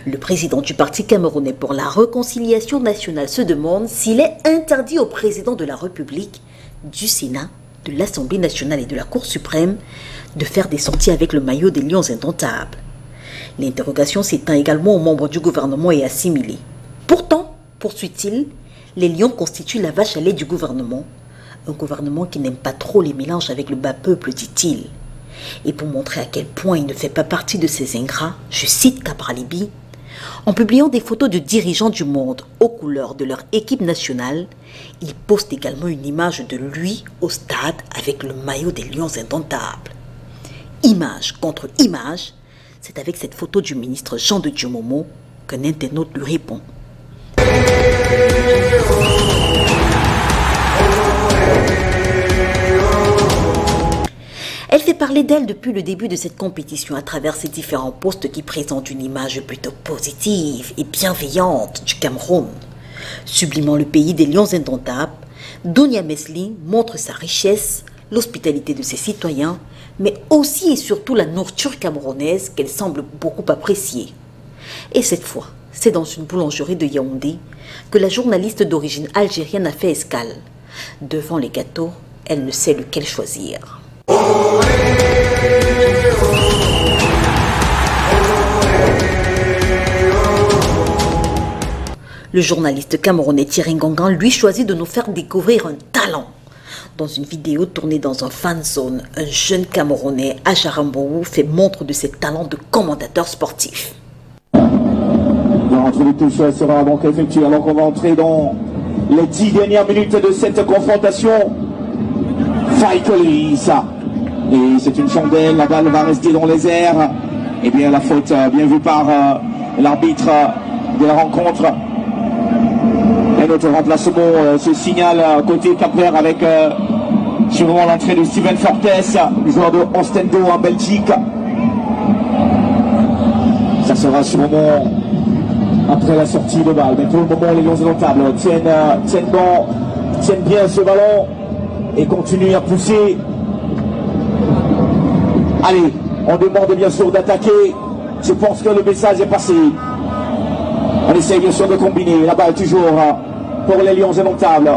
Le président du Parti camerounais pour la réconciliation nationale se demande s'il est interdit au président de la République, du Sénat, de l'Assemblée nationale et de la Cour suprême de faire des sorties avec le maillot des Lions indomptables. L'interrogation s'étend également aux membres du gouvernement et assimilés. Pourtant, poursuit-il, les Lions constituent la vache à lait du gouvernement. Un gouvernement qui n'aime pas trop les mélanges avec le bas peuple, dit-il. Et pour montrer à quel point il ne fait pas partie de ces ingrats, je cite Cabralibi, en publiant des photos de dirigeants du monde aux couleurs de leur équipe nationale, il poste également une image de lui au stade avec le maillot des Lions indomptables. Image contre image, c'est avec cette photo du ministre Jean de Diomomo qu'un internaute lui répond. Elle fait parler d'elle depuis le début de cette compétition à travers ses différents posts qui présentent une image plutôt positive et bienveillante du Cameroun. Sublimant le pays des lions indomptables, Donia Mesli montre sa richesse, l'hospitalité de ses citoyens, mais aussi et surtout la nourriture camerounaise qu'elle semble beaucoup apprécier. Et cette fois, c'est dans une boulangerie de Yaoundé que la journaliste d'origine algérienne a fait escale. Devant les gâteaux, elle ne sait lequel choisir. Le journaliste camerounais Thierry Ngongan lui choisit de nous faire découvrir un talent. Dans une vidéo tournée dans un fan zone, un jeune Camerounais, Ajaramboou, fait montre de ses talents de commentateur sportif. L'entrée de touche sera donc effectuée alors qu'on va entrer dans les 10 dernières minutes de cette confrontation. Faïkoli, ça. Et c'est une chandelle, la balle va rester dans les airs. Et bien la faute bien vue par l'arbitre de la rencontre. Et notre remplacement se signale côté Cap-Vert avec sûrement l'entrée de Steven Fortes, le joueur de Ostendo en Belgique. Ça sera sûrement après la sortie de balle. Mais pour le moment, les Lions indomptables tiennent bien ce ballon et continuent à pousser. Allez, on demande bien sûr d'attaquer. Je pense que le message est passé. On essaye bien sûr de combiner. La balle toujours pour les Lions indomptables.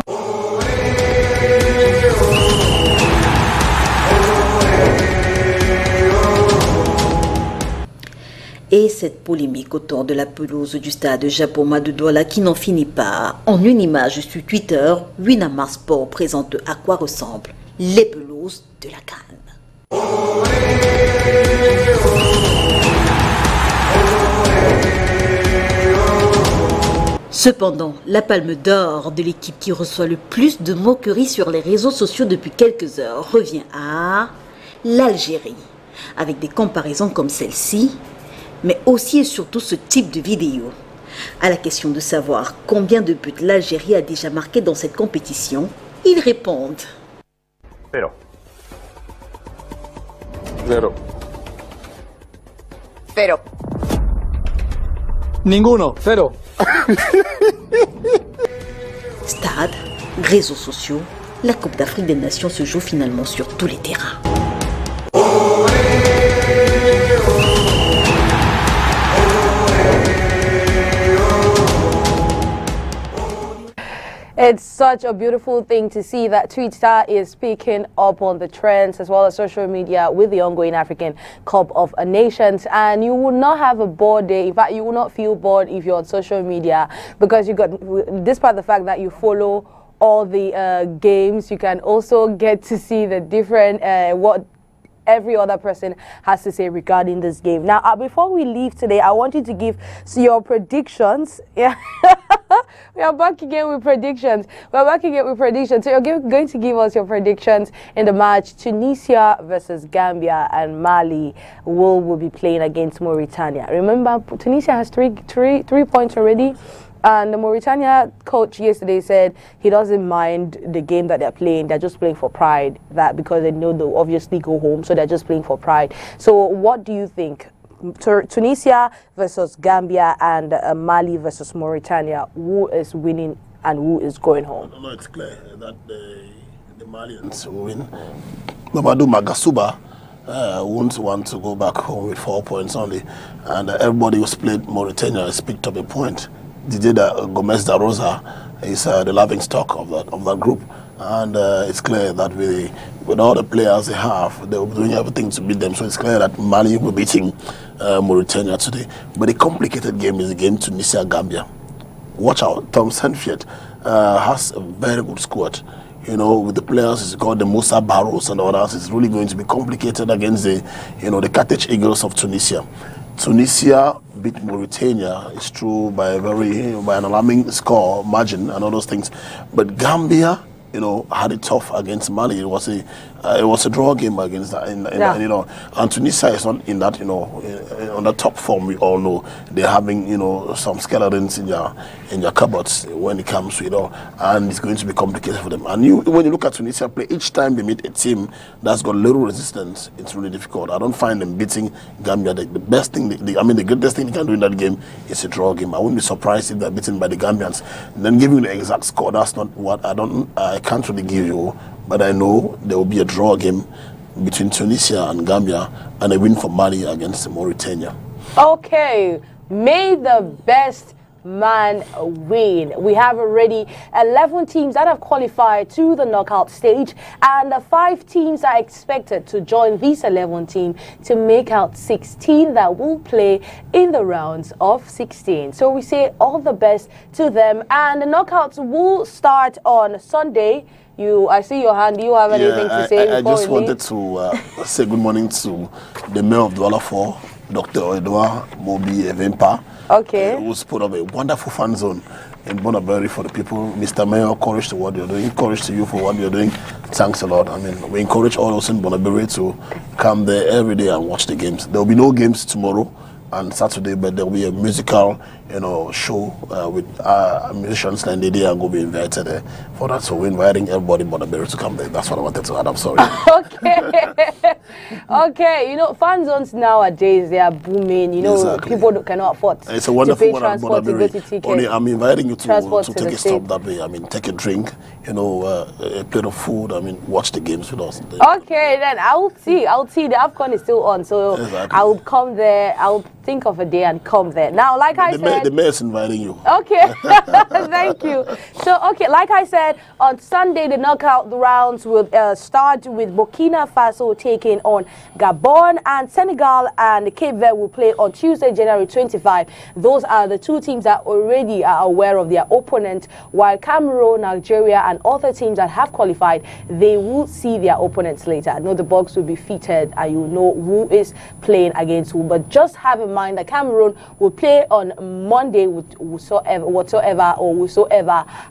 Et cette polémique autour de la pelouse du stade Japoma de Douala qui n'en finit pas. En une image sur Twitter, Winamar Sport présente à quoi ressemblent les pelouses de la CAN. Cependant, la palme d'or de l'équipe qui reçoit le plus de moqueries sur les réseaux sociaux depuis quelques heures revient à l'Algérie, avec des comparaisons comme celle-ci, mais aussi et surtout ce type de vidéo. À la question de savoir combien de buts l'Algérie a déjà marqué dans cette compétition, ils répondent. Zéro. Zéro. Cero. Ninguno. Cero. Stade, réseaux sociaux, la Coupe d'Afrique des Nations se joue finalement sur tous les terrains. It's such a beautiful thing to see that Twitter is picking up on the trends as well as social media with the ongoing African Cup of Nations. And you will not have a bored day. In fact, you will not feel bored if you're on social media because you got, despite the fact that you follow all the games, you can also get to see the different, what every other person has to say regarding this game. Now, before we leave today, I want you to give your predictions. Yeah. We are back again with predictions. We're back again with predictions. So you're going to give us your predictions in the match Tunisia versus Gambia, and Mali will be playing against Mauritania. Remember, Tunisia has three points already. And the Mauritania coach yesterday said he doesn't mind the game that they're playing. They're just playing for pride, that because they know they'll obviously go home, so they're just playing for pride. So what do you think? Tunisia versus Gambia and Mali versus Mauritania, who is winning and who is going home? No, it's clear that the Malians will win. Mamadou Magasuba won't want to go back home with 4 points only, and everybody who's played Mauritania has picked up a point. Didier Gomez da Rosa is the laughing stock of that group, and it's clear that with all the players they have, they will be doing everything to beat them. So it's clear that Mali will be beating Mauritania today. But the complicated game is the game Tunisia-Gambia. Watch out, Tom Sanfiet has a very good squad. You know, with the players, he's got the Moussa Barros and others. It's really going to be complicated against the Carthage Eagles of Tunisia. Tunisia beat Mauritania, it's true, by an alarming score margin and all those things. But Gambia you know, had it tough against Mali. It was a draw game against that, you know, and Tunisia is not in that, you know, on the top form. We all know they're having, you know, some skeletons in your cupboards when it comes to, you know, and it's going to be complicated for them. And when you look at Tunisia play, each time they meet a team that's got little resistance, it's really difficult. I don't find them beating Gambia. The best thing, the greatest thing they can do in that game is a draw game. I wouldn't be surprised if they're beaten by the Gambians. And then giving you the exact score, that's not what I can't really give you, but I know there will be a draw game between Tunisia and Gambia and a win for Mali against Mauritania. Okay, may the best man win. We have already 11 teams that have qualified to the knockout stage, and the 5 teams are expected to join these 11 teams to make out 16 that will play in the rounds of 16. So we say all the best to them, and the knockouts will start on Sunday. I see your hand. Do you have anything to say? I just wanted to say good morning to the mayor of Douala 4, Dr. Edouard Mobi Evempa. Okay. Who's put up a wonderful fan zone in Bonaberi for the people. Mr. Mayor, courage to what you're doing. Courage to you for what you're doing. Thanks a lot. I mean, we encourage all those in Bonaberi to come there every day and watch the games. There will be no games tomorrow and Saturday, but there will be a musical, you know, show with musicians and they are going to be invited there for that. So we're inviting everybody in Bonaberi to come there. That's what I wanted to add. I'm sorry. Okay. Okay, you know, fan zones nowadays, they are booming. You know, people cannot afford to pay transport to go to tickets. I'm inviting you to take a stop that way. I mean, take a drink, you know, a plate of food. I mean, watch the games with us. Okay, then I'll see. The AFCON is still on, so I will come there. I'll think of a day and come there. Now, like I said, the mayor is inviting you. Okay, thank you. So, okay, like I said, on Sunday the knockout rounds will start with Burkina Faso taking on Gabon, and Senegal and Cape Verde will play on Tuesday, January 25. Those are the 2 teams that already are aware of their opponent, while Cameroon, Nigeria, and other teams that have qualified, they will see their opponents later. I know the box will be fitted and you know who is playing against who, but just have in mind that Cameroon will play on Monday with whosoever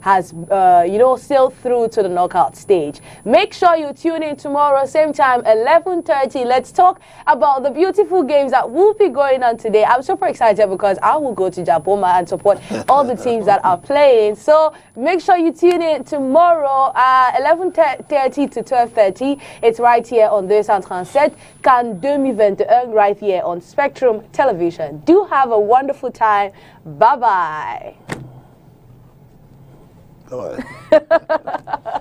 has you know, sailed through to the knockout stage. Make sure you tune in tomorrow, same time, 11:30. Let's talk about the beautiful games that will be going on today. I'm super excited because I will go to Japoma and support all the teams that are playing. So make sure you tune in tomorrow at 11:30 to 12:30. It's right here on 237 CAN 2021, right here on Spectrum Television. Do have a wonderful time. Bye-bye. Bye-bye.